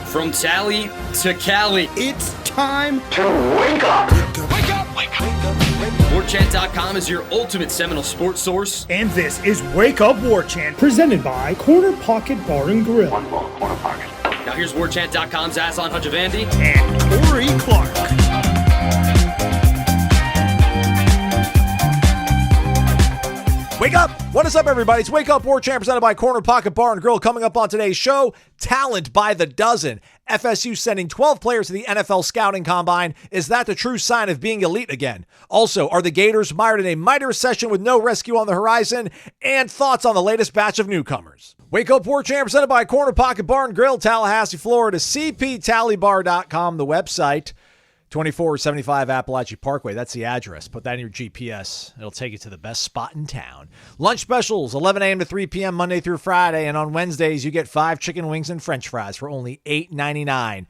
From Tally to Cali, It's time to wake up. Wake up! Wake up! Warchant.com is your ultimate Seminole sports source. And this is Wake Up Warchant, presented by Corner Pocket Bar and Grill. One more corner pocket. Now here's Warchant.com's Aslan Hajavandi And Corey Clark. Wake up! What is up, everybody? It's Wake Up Warchant presented by Corner Pocket Bar and Grill. Coming up on today's show, talent by the dozen. FSU sending 12 players to the NFL Scouting Combine. Is that the true sign of being elite again? Also, are the Gators mired in a mighty recession with no rescue on the horizon? And thoughts on the latest batch of newcomers. Wake Up Warchant presented by Corner Pocket Bar and Grill, Tallahassee, Florida. CPTallybar.com, the website. 2475 Appalachia Parkway. That's the address. Put that in your GPS. It'll take you to the best spot in town. Lunch specials, 11 a.m. to 3 p.m. Monday through Friday. And on Wednesdays, you get 5 chicken wings and french fries for only $8.99.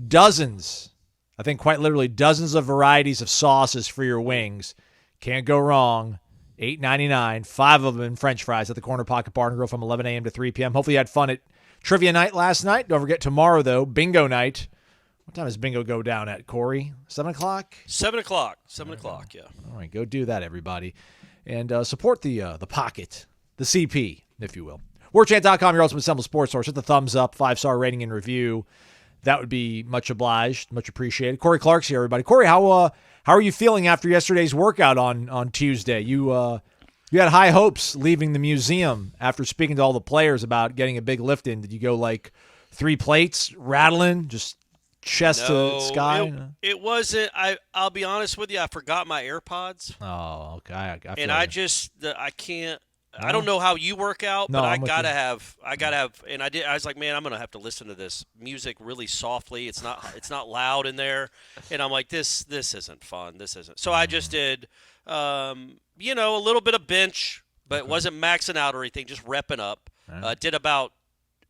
Dozens, I think quite literally dozens of varieties of sauces for your wings. Can't go wrong. $8.99. 5 of them in french fries at the Corner Pocket Bar and Grill from 11 a.m. to 3 p.m. Hopefully you had fun at trivia night last night. Don't forget tomorrow, though, bingo night. What time does bingo go down at, Corey? 7 o'clock? 7 o'clock. 7 o'clock, yeah. All right, go do that, everybody. And support the pocket, the CP, if you will. Warchant.com, your ultimate Seminole sports source. Hit the thumbs up, 5-star rating and review. That would be much obliged, much appreciated. Corey Clark's here, everybody. Corey, how are you feeling after yesterday's workout on Tuesday? You had high hopes leaving the museum after speaking to all the players about getting a big lift in. Did you go like 3 plates, rattling, just chest to sky? It wasn't. I'll be honest with you. I forgot my AirPods. Oh, okay. I can't. I don't know how you work out, No, but I I'm with gotta you. have. And I was like, man, I'm gonna have to listen to this music really softly. It's not loud in there, and I'm like, this isn't fun. This isn't. So I just did, a little bit of bench, but it wasn't maxing out or anything. Just repping up.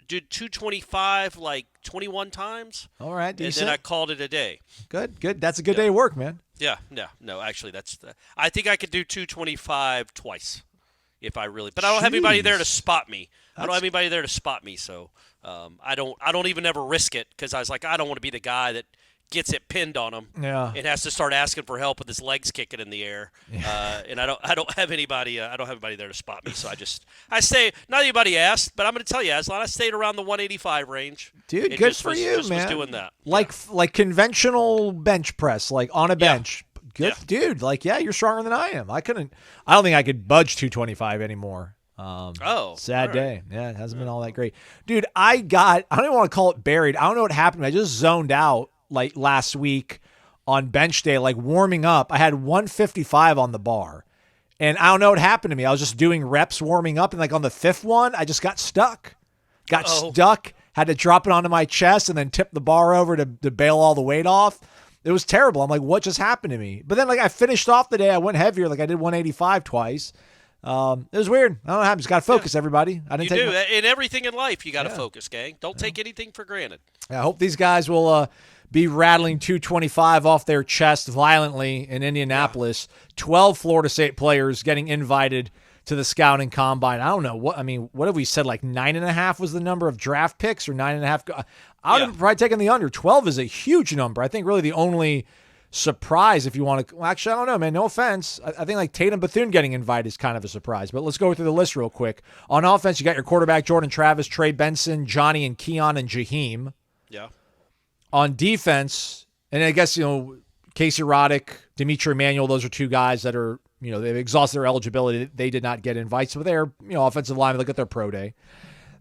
Did 225 like 21 times. All right, decent. And then I called it a day. Good. That's a good day of work, man. Yeah. No, actually, I think I could do 225 twice if I really. But I don't have anybody there to spot me. So I don't even ever risk it because I was like, I don't want to be the guy that gets it pinned on him. Yeah. And has to start asking for help with his legs kicking in the air. Yeah. And I don't have anybody. I don't have anybody there to spot me. So I stay. Not anybody asked, but I'm going to tell you, Aslan, I stayed around the 185 range. Dude, It good just for was- you, just man. Was doing that. Like conventional bench press, like on a bench. Good, Yeah. dude. Like, yeah, you're stronger than I am. I don't think I could budge 225 anymore. Sad all right. day. Yeah, it hasn't been all that great. Dude, I don't even want to call it buried. I don't know what happened. I just zoned out like last week on bench day, like warming up. I had 155 on the bar. And I don't know what happened to me. I was just doing reps warming up, and like on the 5th one, I just got stuck. Had to drop it onto my chest and then tip the bar over to bail all the weight off. It was terrible. I'm like, what just happened to me? But then like I finished off the day, I went heavier. Like I did 185 twice. It was weird. I don't know what happened. Just got to focus, everybody. You do. In everything in life, you got to focus, gang. Don't take anything for granted. I hope these guys will be rattling 225 off their chest violently in Indianapolis. 12 Florida State players getting invited to the Scouting Combine. I don't know. What have we said? Like 9.5 was the number of draft picks, or 9.5? I would have probably taken the under. 12 is a huge number. I think really the only surprise, if you want to. Well, actually, I don't know, man. No offense. I think like Tatum Bethune getting invited is kind of a surprise. But let's go through the list real quick. On offense, you got your quarterback Jordan Travis, Trey Benson, Johnny and Keon and Jaheim. Yeah. On defense, and I guess, Casey Roddick, Dimitri Emanuel, those are 2 guys that are, they've exhausted their eligibility. They did not get invites, but they're, offensive linemen. Look at their pro day.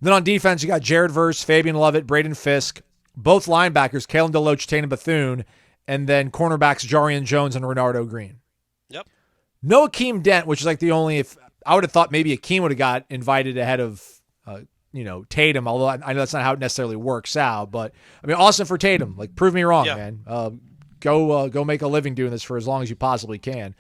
Then on defense, you got Jared Verse, Fabian Lovett, Braden Fisk, both linebackers, Kalen DeLoach, Tatum Bethune, and then cornerbacks Jarian Jones and Renardo Green. Yep. No Akeem Dent, which is like the only, if I would have thought maybe Akeem would have got invited ahead of, Tatum, although I know that's not how it necessarily works out. But, I mean, awesome for Tatum. Like, prove me wrong, man. Go make a living doing this for as long as you possibly can.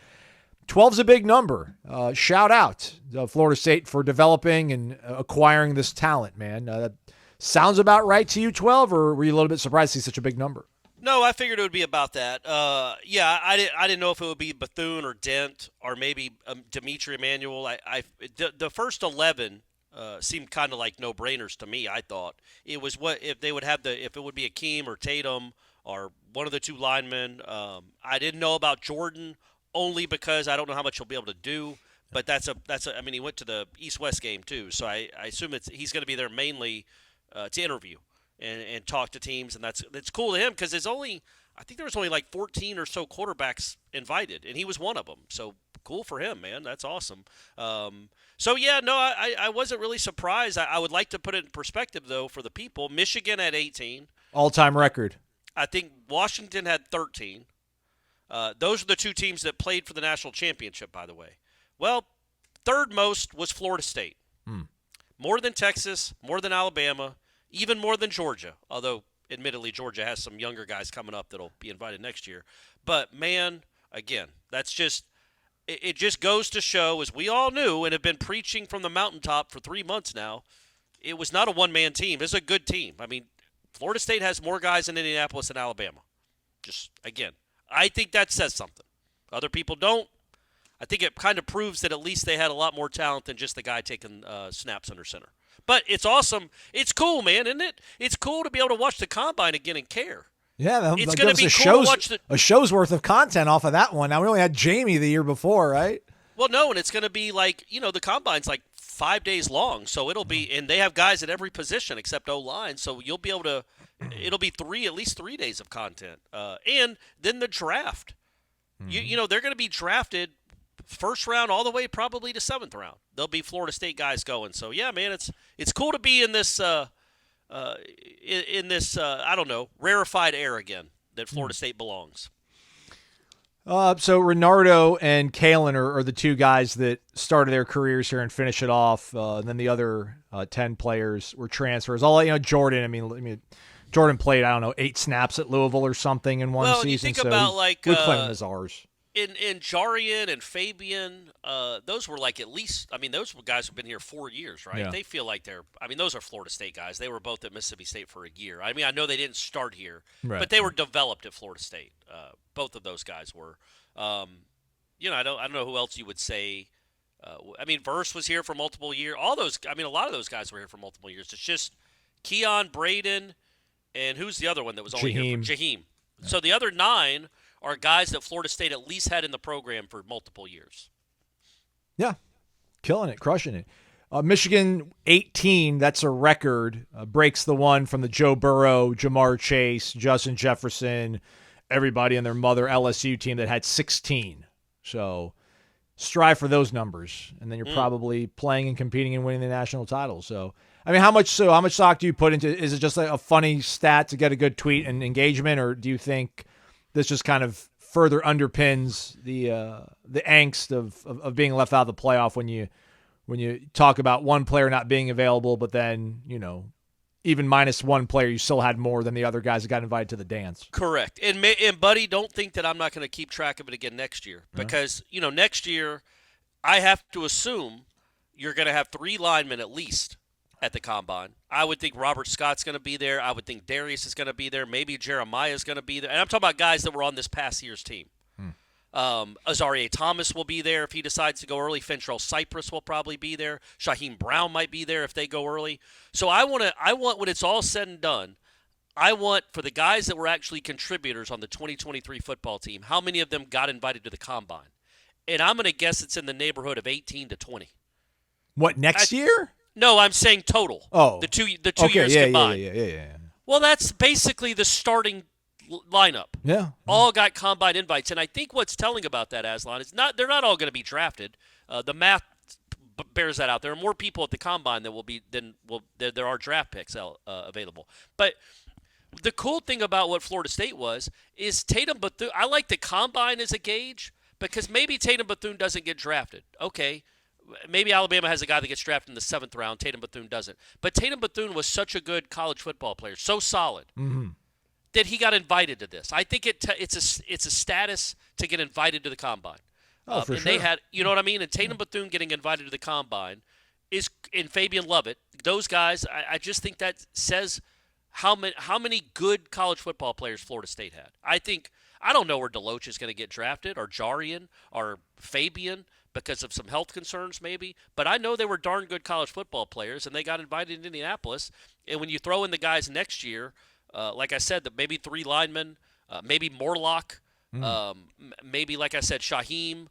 12's a big number. Shout out to Florida State for developing and acquiring this talent, man. That sounds about right to you, 12, or were you a little bit surprised to see such a big number? No, I figured it would be about that. I didn't know if it would be Bethune or Dent or maybe Dimitri Emanuel. The first 11 seemed kind of like no-brainers to me. I thought it was what if they would have if it would be Akeem or Tatum or one of the two linemen. I didn't know about Jordan only because I don't know how much he'll be able to do. But that's I mean, he went to the East-West game too, so I assume he's going to be there mainly to interview and talk to teams, and that's cool to him because I think there was only like 14 or so quarterbacks invited, and he was one of them. So cool for him, man. That's awesome. So yeah, no, I wasn't really surprised. I would like to put it in perspective though for the people. Michigan had 18, all-time record. I think Washington had 13. Those are the two teams that played for the national championship, by the way. Well, third most was Florida State. More than Texas, more than Alabama, even more than Georgia, although admittedly Georgia has some younger guys coming up that'll be invited next year. But, man, again, that's just – it just goes to show, as we all knew and have been preaching from the mountaintop for 3 months now, it was not a one-man team. It's a good team. I mean, Florida State has more guys in Indianapolis than Alabama. Just, again, I think that says something. Other people don't. I think it kind of proves that at least they had a lot more talent than just the guy taking snaps under center. But it's awesome. It's cool, man, isn't it? It's cool to be able to watch the combine again and care. Yeah, it's going to be cool to watch a show's worth of content off of that one. Now, we only had Jamie the year before, right? Well, no, and it's going to be like, the combine's like 5 days long. So it'll be, and they have guys at every position except O-line. So you'll be able to, it'll be at least 3 days of content. And then the draft. They're going to be drafted first round all the way probably to 7th round. There'll be Florida State guys going. So yeah, man, it's cool to be in this I don't know, rarefied air again that Florida State belongs. So Renardo and Kalen are the two guys that started their careers here and finish it off. And then the other 10 players were transfers. Jordan. I mean, Jordan played 8 snaps at Louisville or something in one season. You think about we claim him as ours. In Jarian and Fabian, those were like at least, those were guys who've been here 4 years, right? Yeah. They feel like those are Florida State guys. They were both at Mississippi State for a year. I know they didn't start here, right, but they were developed at Florida State. Both of those guys were. I don't know who else you would say. Verse was here for multiple years. A lot of those guys were here for multiple years. It's just Keon, Braden, and who's the other one that was only here for Jaheim. Yeah. So the other 9 are guys that Florida State at least had in the program for multiple years. Yeah, killing it, crushing it. Michigan 18, that's a record, breaks the one from the Joe Burrow, Jamar Chase, Justin Jefferson, everybody and their mother LSU team that had 16. So strive for those numbers, and then you're probably playing and competing and winning the national title. So, how much stock do you put into? Is it just like a funny stat to get a good tweet and engagement, or do you think this just kind of further underpins the angst of being left out of the playoff when you talk about one player not being available, but then even minus one player, you still had more than the other guys that got invited to the dance. Correct. And buddy, don't think that I'm not going to keep track of it again next year because next year I have to assume you're going to have 3 linemen at least at the combine. I would think Robert Scott's going to be there. I would think Darius is going to be there. Maybe Jeremiah's going to be there. And I'm talking about guys that were on this past year's team. Azaria Thomas will be there if he decides to go early. Fentrell Cypress will probably be there. Shaheem Brown might be there if they go early. So I want when it's all said and done, I want for the guys that were actually contributors on the 2023 football team, how many of them got invited to the combine? And I'm going to guess it's in the neighborhood of 18 to 20. What, next year? No, I'm saying total. Oh. The two years combined. Yeah. Well, that's basically the starting lineup. Yeah. All got combine invites. And I think what's telling about that, Aslan, is they're not all going to be drafted. The math bears that out. There are more people at the combine than there are draft picks available. But the cool thing about what Florida State is Tatum Bethune. I like the combine as a gauge because maybe Tatum Bethune doesn't get drafted. Okay. Maybe Alabama has a guy that gets drafted in the 7th round. Tatum Bethune doesn't. But Tatum Bethune was such a good college football player, so solid, that he got invited to this. I think it's a status to get invited to the combine. Oh, for and sure. They had, you know what I mean? And Tatum Bethune getting invited to the combine and Fabian Lovett, those guys, I just think that says how many good college football players Florida State had. I don't know where Deloach is going to get drafted, or Jarian, or Fabian, because of some health concerns maybe. But I know they were darn good college football players, and they got invited to Indianapolis. And when you throw in the guys next year, like I said, maybe 3 linemen, maybe Morlock, maybe, like I said, Shaheem,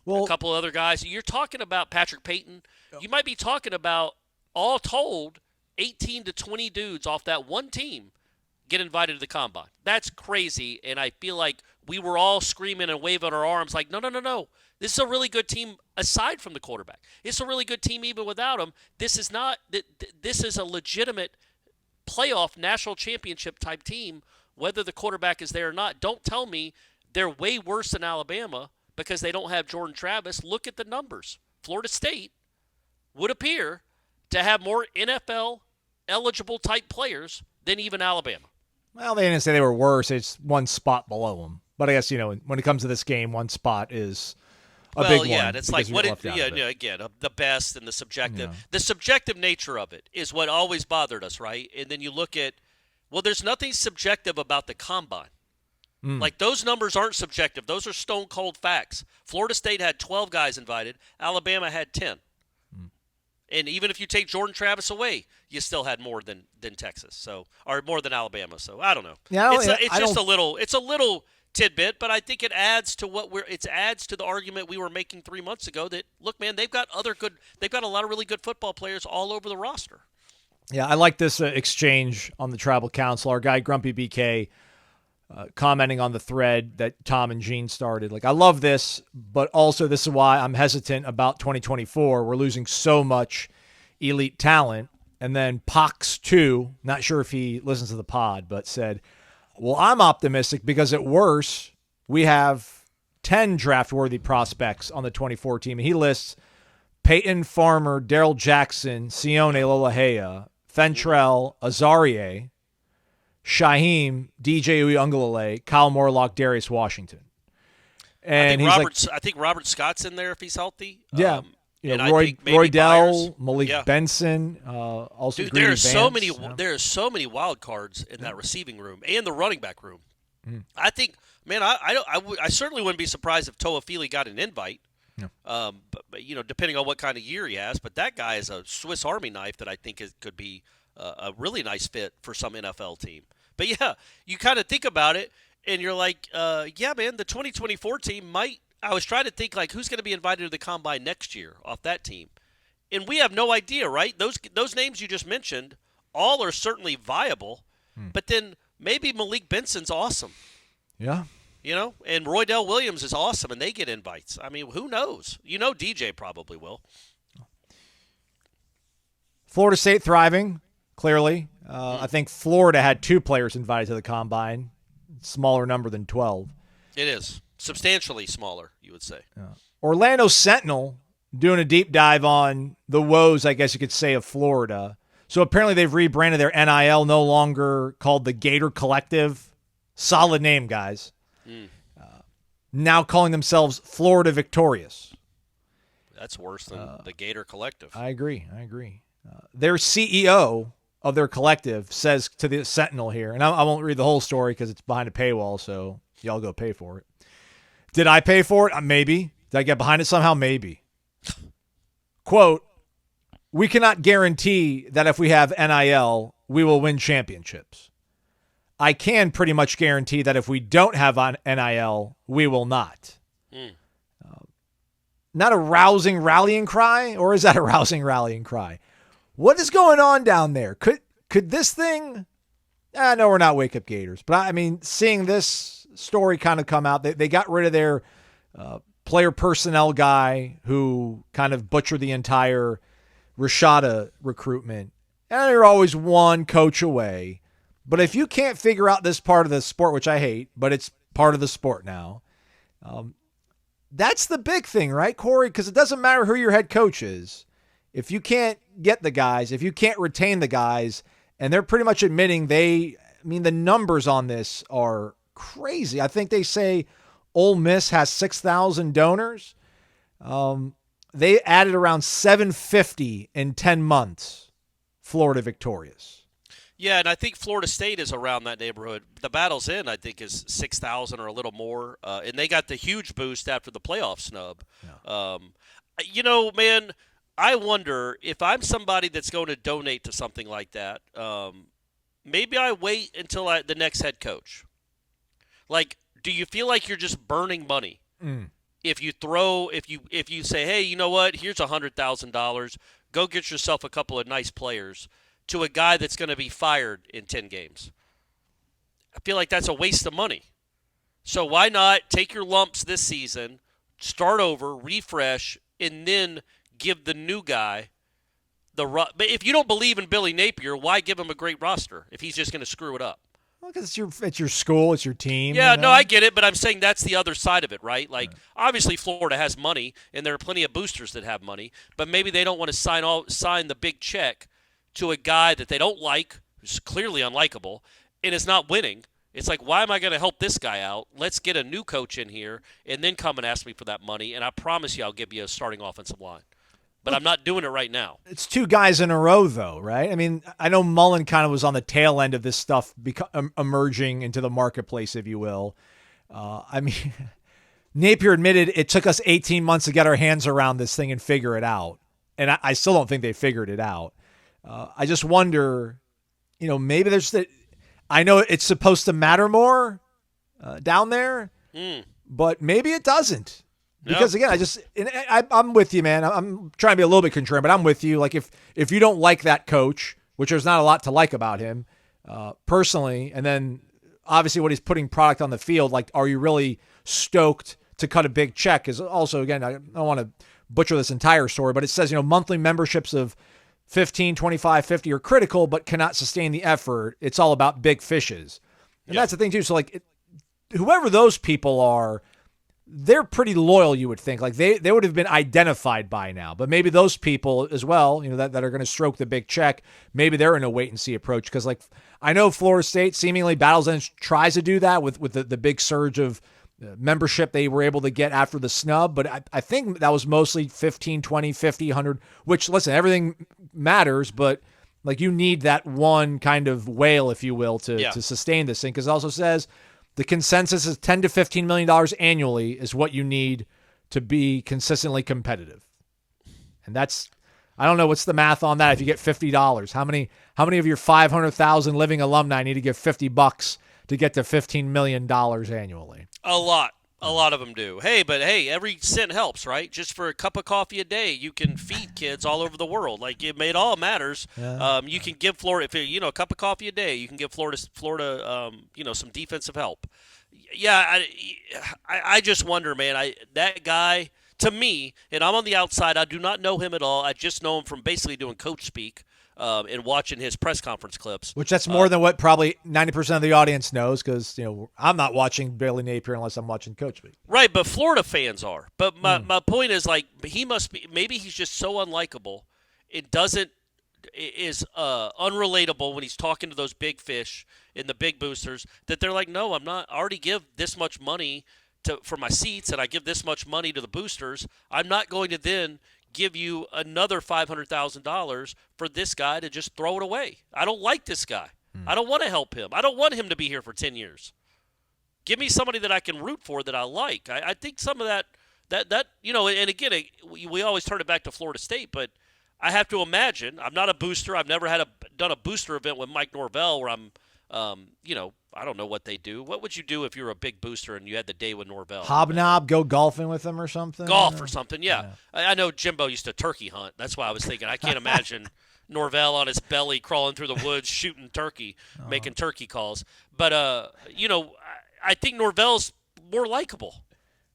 a couple other guys. You're talking about Patrick Payton. You might be talking about, all told, 18 to 20 dudes off that one team get invited to the combine. That's crazy, and I feel like we were all screaming and waving our arms like, no. This is a really good team aside from the quarterback. It's a really good team even without him. This is not. This is a legitimate playoff national championship type team, whether the quarterback is there or not. Don't tell me they're way worse than Alabama because they don't have Jordan Travis. Look at the numbers. Florida State would appear to have more NFL-eligible type players than even Alabama. Well, they didn't say they were worse. It's one spot below them. But I guess, when it comes to this game, one spot is a big one. Well, yeah, and it's like, again, the best and the subjective. Yeah. The subjective nature of it is what always bothered us, right? And then you look at, there's nothing subjective about the combine. Like, those numbers aren't subjective. Those are stone-cold facts. Florida State had 12 guys invited. Alabama had 10. And even if you take Jordan Travis away, you still had more than Texas, or more than Alabama. So I don't know. Yeah, it's just a little tidbit, but I think it adds to the argument we were making 3 months ago that, look, man, they've got a lot of really good football players all over the roster. Yeah, I like this exchange on the Tribal Council. Our guy Grumpy BK commenting on the thread that Tom and Gene started. Like, I love this, but also this is why I'm hesitant about 2024. We're losing so much elite talent. And then Pox 2, not sure if he listens to the pod, but said, well, I'm optimistic because at worst, we have 10 draft-worthy prospects on the 24 team. And he lists Peyton Farmer, Daryl Jackson, Sione Lolahea, Fentrell, Azarie, Shaheem, DJ Uiagalelei, Kyle Morlock, Darius Washington. And I think Robert Scott's in there if he's healthy. Yeah. Roy Dell, Malik Benson, also Dude, Greedy there are Vance. so many wild cards in that receiving room and the running back room. I think, man, I certainly wouldn't be surprised if Toa Feely got an invite. Yeah. But depending on what kind of year he has, but that guy is a Swiss Army knife that I think could be a really nice fit for some NFL team. But yeah, you kind of think about it and you're like, yeah, man, the 2024 team might. I was trying to think, like, who's going to be invited to the combine next year off that team, and we have no idea, right? Those names you just mentioned, all are certainly viable, but then maybe Malik Benson's awesome. Yeah. And Roydell Williams is awesome, and they get invites. I mean, who knows? DJ probably will. Florida State thriving, clearly. I think Florida had 2 players invited to the combine, smaller number than 12. It is. Substantially smaller, you would say. Orlando Sentinel doing a deep dive on the woes, I guess you could say, of Florida. So apparently they've rebranded their NIL, no longer called the Gator Collective. Solid name, guys. Now calling themselves Florida Victorious. That's worse than the Gator Collective. I agree. Their CEO of their collective says to the Sentinel here, and I won't read the whole story because it's behind a paywall, so y'all go pay for it. Did I pay for it? Maybe. Did I get behind it somehow? Maybe. Quote, we cannot guarantee that if we have NIL, we will win championships. I can pretty much guarantee that if we don't have NIL, we will not. Not a rousing rallying cry, or is that a rousing rallying cry? What is going on down there? Could this thing... no, we're not Wake Up Gators. But, I mean, seeing this story kind of come out, they got rid of their player personnel guy who kind of butchered the entire Rashada recruitment. And you're always one coach away. But if you can't figure out this part of the sport, which I hate, but it's part of the sport now, that's the big thing, right, Corey? Because it doesn't matter who your head coach is. If you can't get the guys, if you can't retain the guys, and they're pretty much admitting the numbers on this are crazy. I think they say Ole Miss has 6,000 donors. They added around 750 in 10 months. Florida victorious. Yeah, and I think Florida State is around that neighborhood. The Battle's End, I think, is 6,000 or a little more, and they got the huge boost after the playoff snub. Yeah. Man, I wonder if I'm somebody that's going to donate to something like that. Maybe I wait until the next head coach. Like, do you feel like you're just burning money? If you say, hey, you know what? Here's $100,000. Go get yourself a couple of nice players. To a guy that's going to be fired in 10 games. I feel like that's a waste of money. So why not take your lumps this season, start over, refresh, and then give the new guy but if you don't believe in Billy Napier, why give him a great roster if he's just going to screw it up? Well, because it's your school, it's your team. Yeah, no, I get it, but I'm saying that's the other side of it, right? Like, obviously Florida has money, and there are plenty of boosters that have money, but maybe they don't want to sign the big check to a guy that they don't like, who's clearly unlikable, and is not winning. It's like, why am I going to help this guy out? Let's get a new coach in here and then come and ask me for that money, and I promise you I'll give you a starting offensive line. But I'm not doing it right now. It's 2 guys in a row, though, right? I mean, I know Mullen kind of was on the tail end of this stuff emerging into the marketplace, if you will. Napier admitted it took us 18 months to get our hands around this thing and figure it out. And I still don't think they figured it out. I just wonder, maybe there's I know it's supposed to matter more down there, but maybe it doesn't. Because again, I'm with you, man. I'm trying to be a little bit contrarian, but I'm with you. Like if you don't like that coach, which there's not a lot to like about him personally, and then obviously what he's putting product on the field, like, are you really stoked to cut a big check? Is also, again, I don't want to butcher this entire story, but it says, monthly memberships of 15, 25, 50 are critical, but cannot sustain the effort. It's all about big fishes. And that's the thing too. So like whoever those people are, they're pretty loyal, you would think. Like they would have been identified by now, but maybe those people as well, that are going to stroke the big check, maybe they're in a wait and see approach. Cause like, I know Florida State seemingly Battle's End tries to do that with the big surge of membership they were able to get after the snub, but I think that was mostly 15, 20, 50, 100, which, listen, everything matters, but like you need that one kind of whale, if you will, to sustain this thing, because it also says the consensus is $10 to $15 million annually is what you need to be consistently competitive. And that's, I don't know what's the math on that. If you get $50, how many of your 500,000 living alumni need to give $50 to get to $15 million annually? A lot of them do. But every cent helps, right? Just for a cup of coffee a day, you can feed kids all over the world. Like, it all matters. Yeah. You can give Florida, if a cup of coffee a day, you can give Florida, some defensive help. Yeah, I just wonder, man. That guy, to me, and I'm on the outside, I do not know him at all. I just know him from basically doing coach speak. And watching his press conference clips. Which that's more than what probably 90% of the audience knows, because I'm not watching Billy Napier unless I'm watching Coach speak. Right, but Florida fans are. But my point is, like, he must be, maybe he's just so unlikable. It is unrelatable when he's talking to those big fish and the big boosters that they're like, no, I'm not. I already give this much money for my seats, and I give this much money to the boosters. I'm not going to then give you another $500,000 for this guy to just throw it away. I don't like this guy. I don't want to help him. I don't want him to be here for 10 years. Give me somebody that I can root for that I like. I think some of that, and again, we always turn it back to Florida State, but I have to imagine, I'm not a booster. I've never done a booster event with Mike Norvell where I'm, I don't know what they do. What would you do if you were a big booster and you had the day with Norvell? Hobnob, go golfing with them or something? Golf or something, yeah. I know Jimbo used to turkey hunt. That's why I was thinking. I can't imagine Norvell on his belly crawling through the woods shooting turkey, making turkey calls. But, I think Norvell's more likable,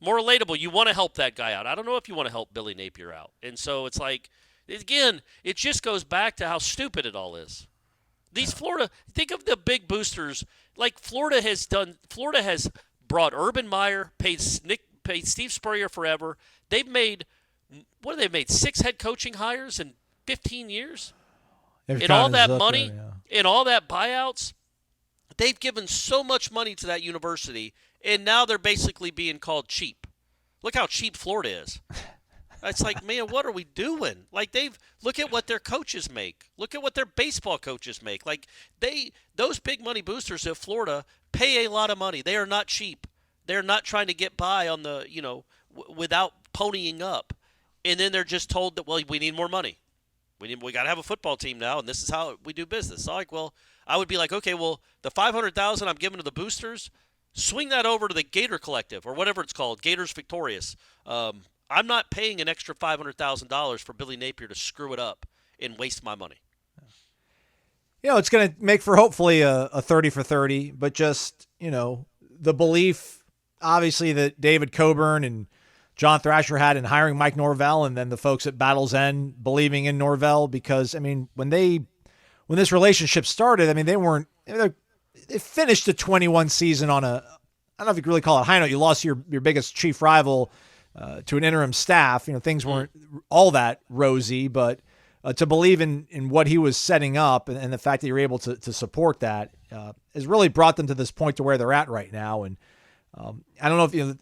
more relatable. You want to help that guy out. I don't know if you want to help Billy Napier out. And so it's like, again, it just goes back to how stupid it all is. These Florida, think of the big boosters. Like Florida has brought Urban Meyer, paid Steve Spurrier forever. They've made 6 head coaching hires in 15 years. And all that money, and all that buyouts, they've given so much money to that university, and now they're basically being called cheap. Look how cheap Florida is. It's like, man, what are we doing? Like look at what their coaches make. Look at what their baseball coaches make. Like those big money boosters at Florida pay a lot of money. They are not cheap. They're not trying to get by on the, without ponying up. And then they're just told that, well, we need more money. We got to have a football team now, and this is how we do business. So I would be like, okay, well, the $500,000 I'm giving to the boosters, swing that over to the Gator Collective or whatever it's called, Gators Victorious. I'm not paying an extra $500,000 for Billy Napier to screw it up and waste my money. It's going to make for hopefully a 30 for 30, but just, the belief, obviously, that David Coburn and John Thrasher had in hiring Mike Norvell, and then the folks at Battle's End believing in Norvell, because, when this relationship started, they finished the 21 season on I don't know if you could really call it a high note. You lost your biggest chief rival to an interim staff. Things weren't all that rosy, but to believe in what he was setting up and the fact that you're able to support that has really brought them to this point to where they're at right now. And I don't know if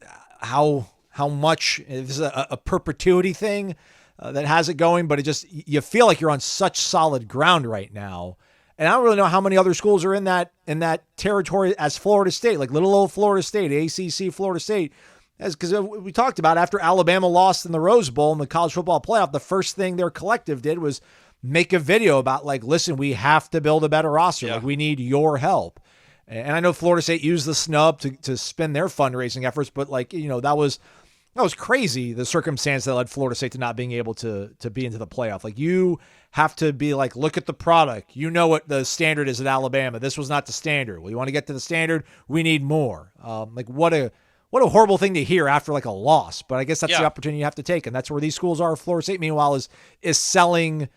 how much if this is a perpetuity thing that has it going, but you feel like you're on such solid ground right now. And I don't really know how many other schools are in that territory as Florida State, like little old Florida State, ACC Florida State. Because we talked about after Alabama lost in the Rose Bowl in the college football playoff, the first thing their collective did was make a video about, like, listen, we have to build a better roster. Yeah. Like, we need your help. And I know Florida State used the snub to spin their fundraising efforts, but, like, that was crazy, the circumstance that led Florida State to not being able to be into the playoff. Like, you have to be like, look at the product. You know what the standard is at Alabama. This was not the standard. Well, you want to get to the standard? We need more. What a horrible thing to hear after like a loss. But I guess that's the opportunity you have to take, and that's where these schools are. Florida State, meanwhile, is selling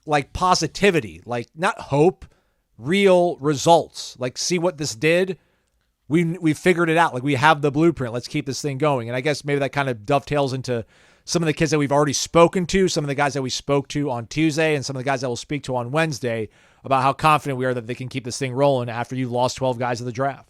like positivity, like not hope, real results. Like, see what this did. We figured it out. Like, we have the blueprint. Let's keep this thing going. And I guess maybe that kind of dovetails into some of the kids that we've already spoken to, some of the guys that we spoke to on Tuesday, and some of the guys that we'll speak to on Wednesday about how confident we are that they can keep this thing rolling after you lost 12 guys in the draft.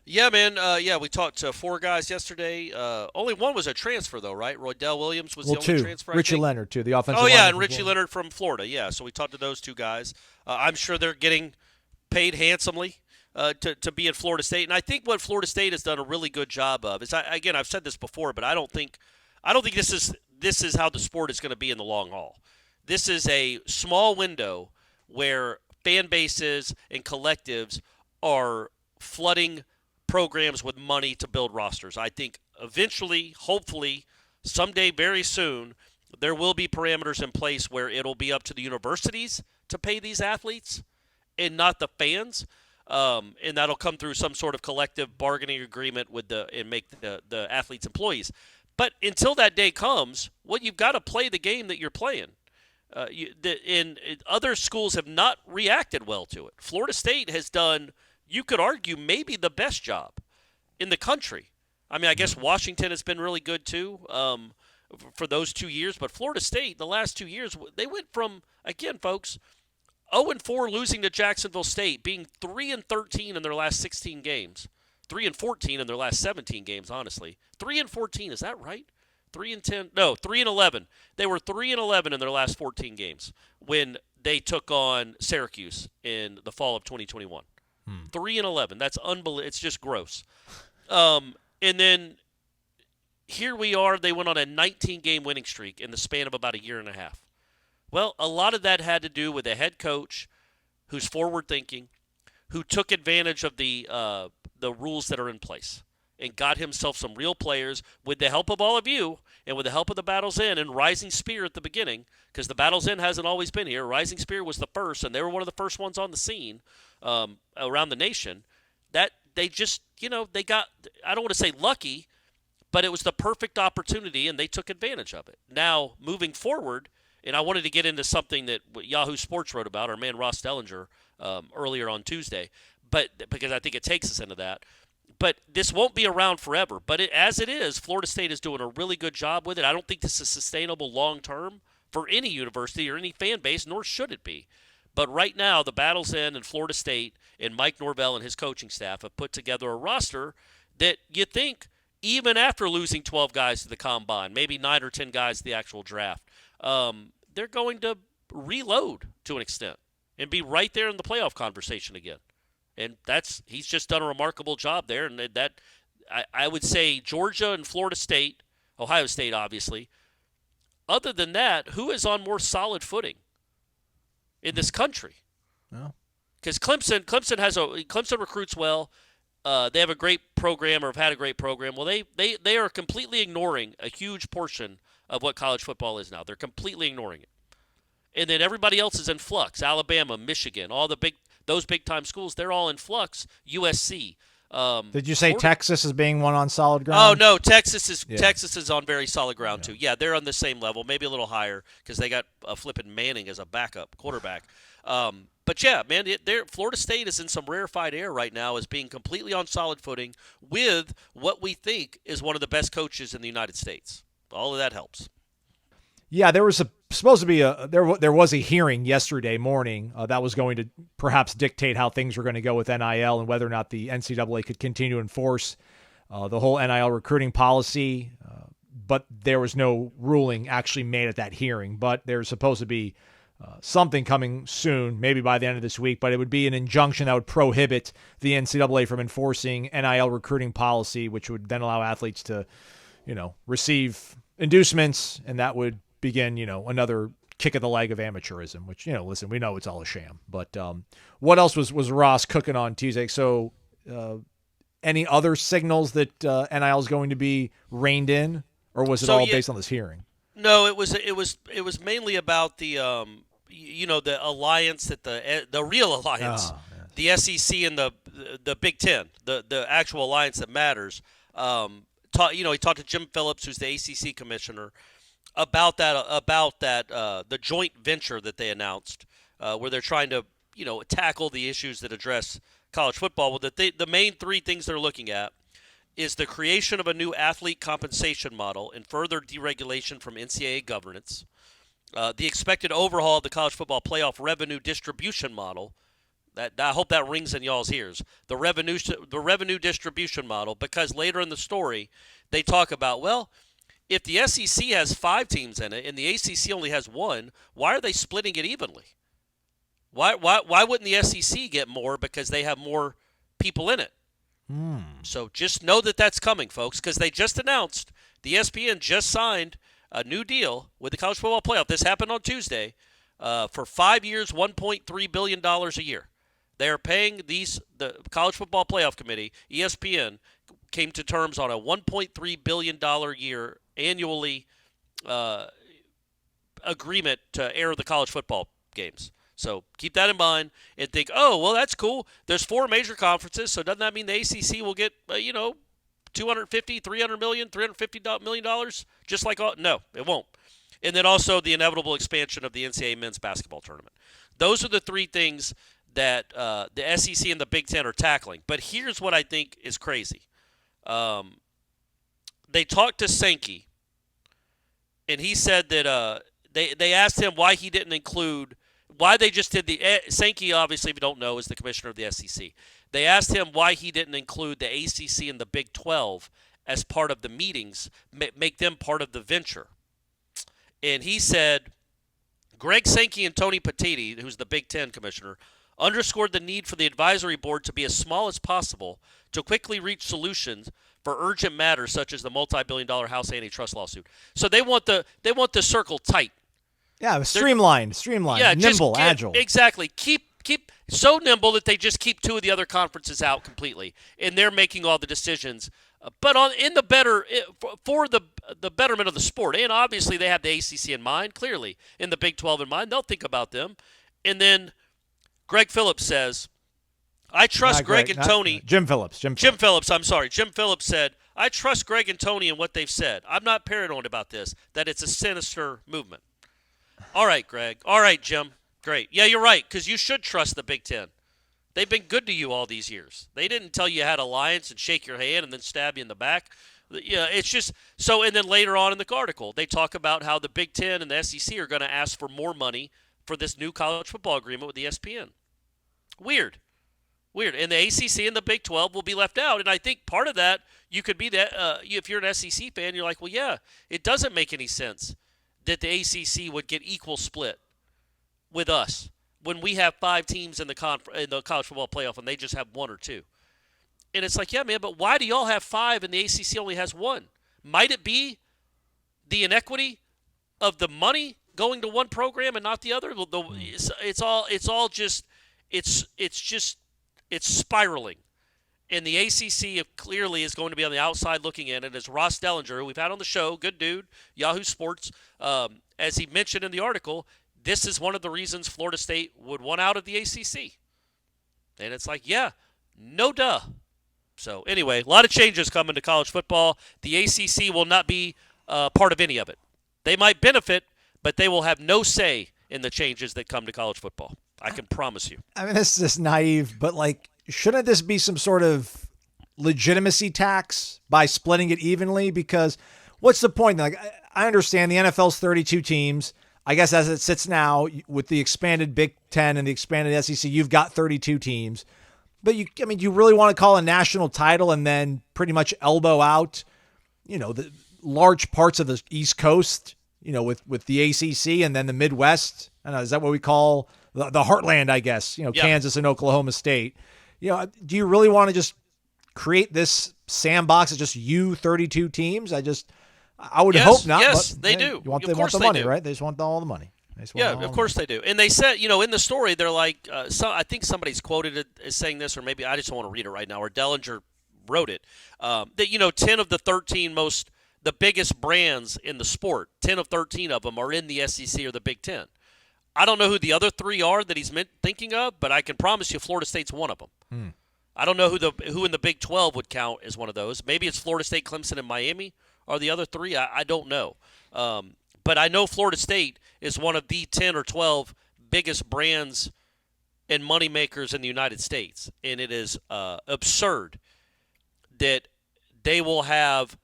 Yeah, man. We talked to 4 guys yesterday. Only one was a transfer, though, right? Roydell Williams was the only transfer, Richie Leonard, too, the offensive lineman. Oh, yeah, and from Richie Florida. Leonard from Florida. Yeah, so we talked to those 2 guys. I'm sure they're getting paid handsomely to be at Florida State. And I think what Florida State has done a really good job of is, I've said this before, but I don't think this is how the sport is going to be in the long haul. This is a small window where fan bases and collectives are flooding programs with money to build rosters. I think eventually, hopefully, someday very soon, there will be parameters in place where it'll be up to the universities to pay these athletes and not the fans. And that'll come through some sort of collective bargaining agreement and make the athletes employees. But until that day comes, you've got to play the game that you're playing. Other schools have not reacted well to it. Florida State has done, you could argue, maybe the best job in the country. I guess Washington has been really good too for those 2 years. But Florida State, the last 2 years, they went from, again, folks, 0-4 losing to Jacksonville State, being 3-13 in their last 16 games. 3-14 in their last 17 games, honestly. 3-14, is that right? 3-10? No, 3-11. They were 3-11 in their last 14 games when they took on Syracuse in the fall of 2021. 3-11. That's unbelievable. It's just gross. And then here we are. They went on a 19-game winning streak in the span of about a year and a half. Well, a lot of that had to do with a head coach who's forward-thinking, who took advantage of the rules that are in place and got himself some real players with the help of all of you and with the help of the Battle's End and Rising Spear at the beginning, because the Battle's End hasn't always been here. Rising Spear was the first, and they were one of the first ones on the scene around the nation. That they just, they got, I don't want to say lucky, but it was the perfect opportunity, and they took advantage of it. Now, moving forward, and I wanted to get into something that Yahoo Sports wrote about, our man Ross Dellinger, earlier on Tuesday, but because I think it takes us into that. But this won't be around forever. But as it is, Florida State is doing a really good job with it. I don't think this is sustainable long term for any university or any fan base, nor should it be. But right now, the Battle's End and Florida State and Mike Norvell and his coaching staff have put together a roster that you think, even after losing 12 guys to the combine, maybe 9 or 10 guys to the actual draft, they're going to reload to an extent and be right there in the playoff conversation again. And he's just done a remarkable job there. And I would say Georgia and Florida State, Ohio State obviously. Other than that, who is on more solid footing in this country? Because Clemson recruits well. They have a great program or have had a great program. Well, they are completely ignoring a huge portion of what college football is now. They're completely ignoring it. And then everybody else is in flux. Alabama, Michigan, all those big-time schools, they're all in flux. USC. Did you say Florida? Texas is being one on solid ground? Oh, no, Texas is on very solid ground, too. Yeah, they're on the same level, maybe a little higher because they got flipping Manning as a backup quarterback. But, yeah, man, Florida State is in some rarefied air right now as being completely on solid footing with what we think is one of the best coaches in the United States. All of that helps. Yeah, there was there was a hearing yesterday morning that was going to perhaps dictate how things were going to go with NIL and whether or not the NCAA could continue to enforce the whole NIL recruiting policy. But there was no ruling actually made at that hearing. But there's supposed to be something coming soon, maybe by the end of this week. But it would be an injunction that would prohibit the NCAA from enforcing NIL recruiting policy, which would then allow athletes to, receive inducements, and that would begin, another kick of the leg of amateurism, which, listen, we know it's all a sham. But what else was Ross cooking on Tuesday? So any other signals that NIL is going to be reined in, or was it all based on this hearing? No, it was mainly about the the alliance that the real alliance, the SEC and the Big Ten, the actual alliance that matters. He talked to Jim Phillips, who's the ACC commissioner, about the joint venture that they announced, where they're trying to tackle the issues that address college football. Well, the main three things they're looking at is the creation of a new athlete compensation model and further deregulation from NCAA governance, the expected overhaul of the college football playoff revenue distribution model. I hope that rings in y'all's ears. The revenue distribution model, because later in the story they talk about, well, if the SEC has 5 teams in it and the ACC only has 1, why are they splitting it evenly? Why wouldn't the SEC get more because they have more people in it? So just know that that's coming, folks, because they just announced, the ESPN just signed a new deal with the College Football Playoff. This happened on Tuesday for 5 years, $1.3 billion a year. They are paying the College Football Playoff Committee, ESPN, came to terms on a $1.3 billion a year annually agreement to air the college football games. So keep that in mind and think, oh, well, that's cool. There's 4 major conferences, so doesn't that mean the ACC will get, $250, $300 million, $350 million? Just like – no, it won't. And then also the inevitable expansion of the NCAA men's basketball tournament. Those are the 3 things that the SEC and the Big Ten are tackling. But here's what I think is crazy. They talked to Sankey, and he said that they asked him why he didn't include – why they just did the Sankey, obviously, if you don't know, is the commissioner of the SEC. They asked him why he didn't include the ACC and the Big 12 as part of the meetings, make them part of the venture. And he said, Greg Sankey and Tony Petitti, who's the Big 10 commissioner, underscored the need for the advisory board to be as small as possible to quickly reach solutions for urgent matters such as the multi-billion-dollar House antitrust lawsuit. So they want the circle tight. Yeah, streamlined, yeah, nimble, agile. Exactly. Keep so nimble that they just keep 2 of the other conferences out completely, and they're making all the decisions. But for the betterment of the sport, and obviously they have the ACC in mind, clearly, and the Big 12 in mind. They'll think about them. And then Greg Phillips says, I trust Tony. Jim Phillips. Jim Phillips said, I trust Greg and Tony and what they've said. I'm not paranoid about this, that it's a sinister movement. All right, Greg. All right, Jim. Great. Yeah, you're right, because you should trust the Big Ten. They've been good to you all these years. They didn't tell you had alliance and shake your hand and then stab you in the back. Yeah, it's just so. And then later on in the article, they talk about how the Big Ten and the SEC are going to ask for more money for this new college football agreement with ESPN. Weird. Weird. And the ACC and the Big 12 will be left out. And I think part of that, you could be that, if you're an SEC fan, you're like, well, yeah, it doesn't make any sense that the ACC would get equal split with us when we have 5 teams in the college football playoff and they just have 1 or 2. And it's like, yeah, man, but why do y'all have 5 and the ACC only has 1? Might it be the inequity of the money going to one program and not the other? It's spiraling. And the ACC clearly is going to be on the outside looking in. And as Ross Dellinger, who we've had on the show, good dude, Yahoo Sports, as he mentioned in the article, this is one of the reasons Florida State would want out of the ACC. And it's like, yeah, no duh. So anyway, a lot of changes coming to college football. The ACC will not be part of any of it. They might benefit, but they will have no say in the changes that come to college football. I can promise you. I mean, this is naive, but shouldn't this be some sort of legitimacy tax by splitting it evenly? Because what's the point? I understand the NFL's 32 teams. I guess as it sits now with the expanded Big Ten and the expanded SEC, you've got 32 teams. But you really want to call a national title and then pretty much elbow out, the large parts of the East Coast, with the ACC and then the Midwest. I don't know, is that what we call the heartland, I guess, Yeah. Kansas and Oklahoma State. Do you really want to just create this sandbox of just 32 teams? I would hope not. Yes, but, they do. They want Of the course money, do. right? They just want all the money. Of course they do. And they said, in the story, they're like, I think somebody's quoted it as saying this, or maybe I just don't want to read it right now, or Dellinger wrote it, that, 10 of the 13 the biggest brands in the sport, 10 of 13 of them are in the SEC or the Big Ten. I don't know who the other 3 are that he's thinking of, but I can promise you Florida State's one of them. I don't know who in the Big 12 would count as one of those. Maybe it's Florida State, Clemson, and Miami are the other 3. I don't know. But I know Florida State is one of the 10 or 12 biggest brands and money makers in the United States. And it is absurd that they will have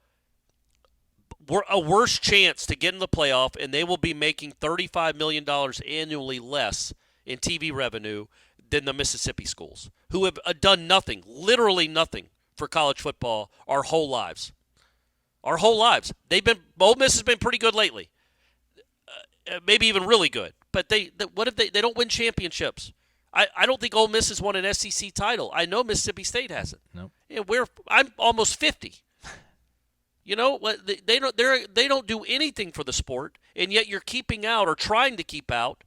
a worse chance to get in the playoff, and they will be making $35 million annually less in TV revenue than the Mississippi schools, who have done nothing, literally nothing, for college football our whole lives. Our whole lives. Ole Miss has been pretty good lately. Maybe even really good. But what if they don't win championships? I don't think Ole Miss has won an SEC title. I know Mississippi State hasn't. Nope. I'm almost 50. They don't do anything for the sport, and yet you're keeping out or trying to keep out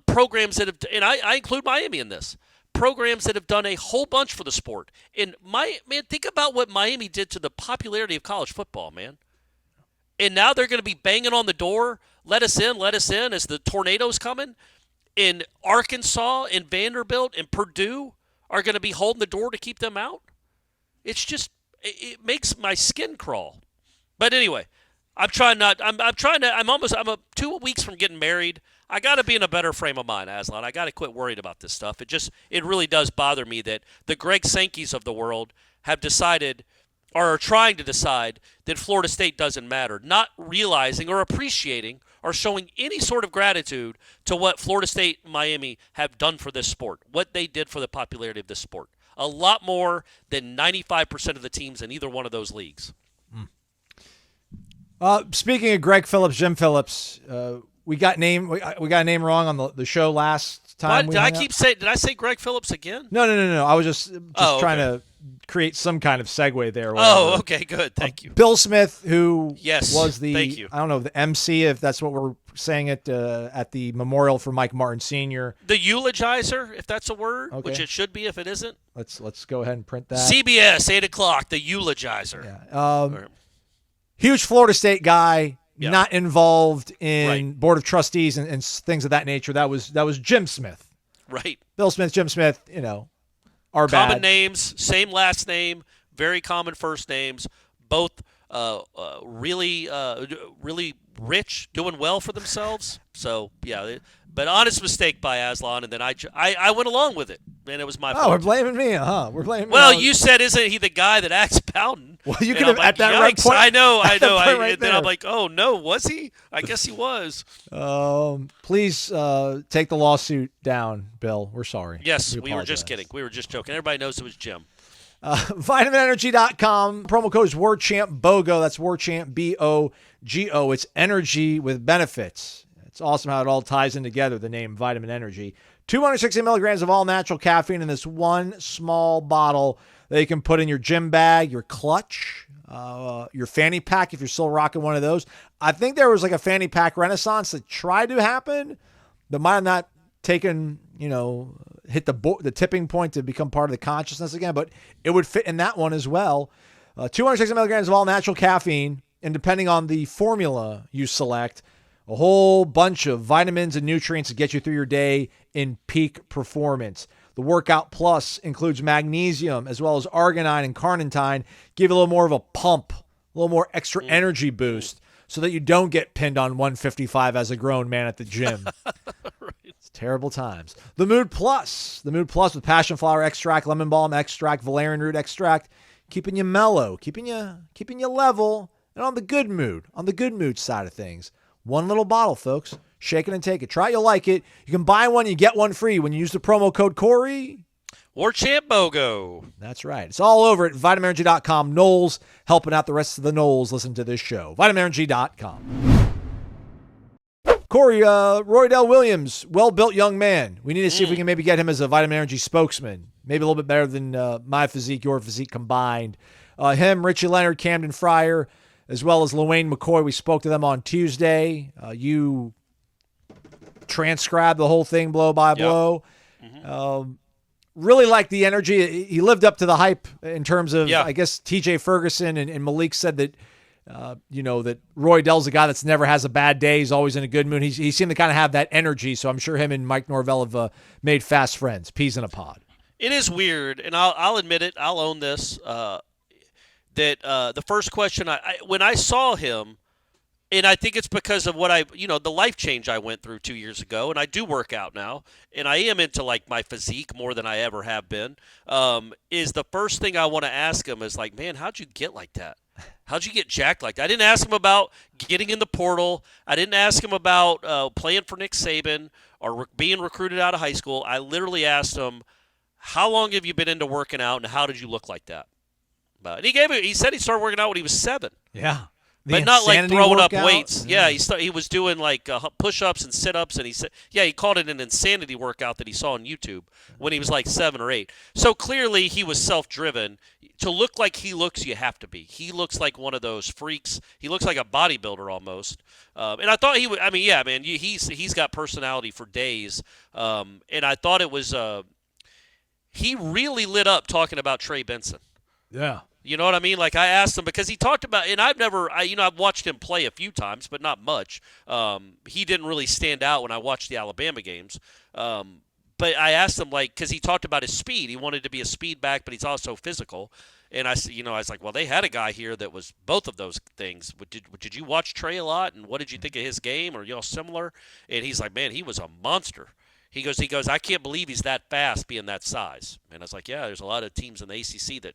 programs that have, and I include Miami in this, programs that have done a whole bunch for the sport. And think about what Miami did to the popularity of college football, man. And now they're going to be banging on the door, let us in, as the tornadoes coming. And Arkansas and Vanderbilt and Purdue are going to be holding the door to keep them out. It's just, it makes my skin crawl. But anyway, I'm 2 weeks from getting married. I got to be in a better frame of mind, Aslan. I got to quit worrying about this stuff. It really does bother me that the Greg Sankeys of the world have decided, or are trying to decide, that Florida State doesn't matter, not realizing or appreciating or showing any sort of gratitude to what Florida State and Miami have done for this sport, what they did for the popularity of this sport. A lot more than 95% of the teams in either one of those leagues. Speaking of Greg Phillips, Jim Phillips, we got a name wrong on the show last time. Did I say Greg Phillips again? No. I was just trying to create some kind of segue there. Oh, okay, good. Thank you. Bill Smith, who thank was you. I don't know, the MC, if that's what we're saying it, at the memorial for Mike Martin Sr. The eulogizer, if that's a word, Okay. which it should be if it isn't. Let's go ahead and print that. CBS, 8 o'clock, the eulogizer. Yeah. Huge Florida State guy, not involved in board of trustees and things of that nature. That was Jim Smith. Right. Bill Smith, Jim Smith, are bad. Common names, same last name, very common first names, both really rich, doing well for themselves. So yeah, but honest mistake by Aslan, and then I went along with it, and it was my fault. Oh, we're blaming me, huh? We're blaming me. Well, you said, isn't he the guy that acts Bowden? Well, you And could I'm have at that yikes, right point. I know. Right And then there. I'm like, oh no, was he? I guess he was. Please take the lawsuit down, Bill. We're sorry. Yes, we were apologize. just kidding. We were just joking. Everybody knows it was Jim. VitaminEnergy.com. Promo code is WarChamp BOGO. That's WarChamp BOGO. It's energy with benefits. It's awesome how it all ties in together, the name Vitamin Energy. 260 milligrams of all natural caffeine in this one small bottle that you can put in your gym bag, your clutch, your fanny pack if you're still rocking one of those. I think there was like a fanny pack renaissance that tried to happen, but might have not taken, hit the tipping point to become part of the consciousness again, but it would fit in that one as well. 260 milligrams of all natural caffeine, and depending on the formula you select, a whole bunch of vitamins and nutrients to get you through your day in peak performance. The Workout Plus includes magnesium as well as arginine and carnitine, give you a little more of a pump, a little more extra energy boost so that you don't get pinned on 155 as a grown man at the gym. Right. It's terrible times. The Mood Plus with passion flower extract, lemon balm extract, valerian root extract, keeping you mellow, keeping you level, and on the good mood side of things. One little bottle, folks. Shake it and take it. Try it, you'll like it. You can buy one, you get one free when you use the promo code Corey. WarChamp BOGO. That's right. It's all over at vitaminenergy.com. Noles helping out the rest of the Noles listen to this show. vitaminenergy.com. Corey, Roydell Williams, well-built young man. We need to see if we can maybe get him as a Vitamin Energy spokesman. Maybe a little bit better than my physique, your physique combined. Him, Richie Leonard, Camden Fryer, as well as Luane McCoy. We spoke to them on Tuesday. You transcribed the whole thing blow by blow. Mm-hmm. Really liked the energy. He lived up to the hype in terms of, I guess, TJ Ferguson and Malik said that, that Roy Dell's a guy that's never has a bad day. He's always in a good mood. He seemed to kind of have that energy. So I'm sure him and Mike Norvell have made fast friends. Peas in a pod. It is weird, and I'll admit it. I'll own this. That the first question when I saw him, and I think it's because of what the life change I went through 2 years ago, and I do work out now, and I am into like my physique more than I ever have been. Is the first thing I want to ask him is like, man, how'd you get like that? How'd you get jacked like that? I didn't ask him about getting in the portal. I didn't ask him about playing for Nick Saban or being recruited out of high school. I literally asked him, how long have you been into working out, and how did you look like that? But he said he started working out when he was 7. Yeah. But not like throwing up weights. Yeah, he was doing like push-ups and sit-ups, and he said, he called it an insanity workout that he saw on YouTube when he was like 7 or 8. So clearly he was self-driven. To look like he looks, you have to be. He looks like one of those freaks. He looks like a bodybuilder almost. And I thought he would. I mean, yeah, man, he's got personality for days. And I thought it was he really lit up talking about Trey Benson. Yeah. You know what I mean? Like I asked him because he talked about, and I've watched him play a few times, but not much. He didn't really stand out when I watched the Alabama games. But I asked him because he talked about his speed. He wanted to be a speed back, but he's also physical. And I was like, well, they had a guy here that was both of those things. Did you watch Trey a lot? And what did you think of his game? Or similar? And he's like, man, he was a monster. He goes, I can't believe he's that fast being that size. And I was like, yeah, there's a lot of teams in the ACC that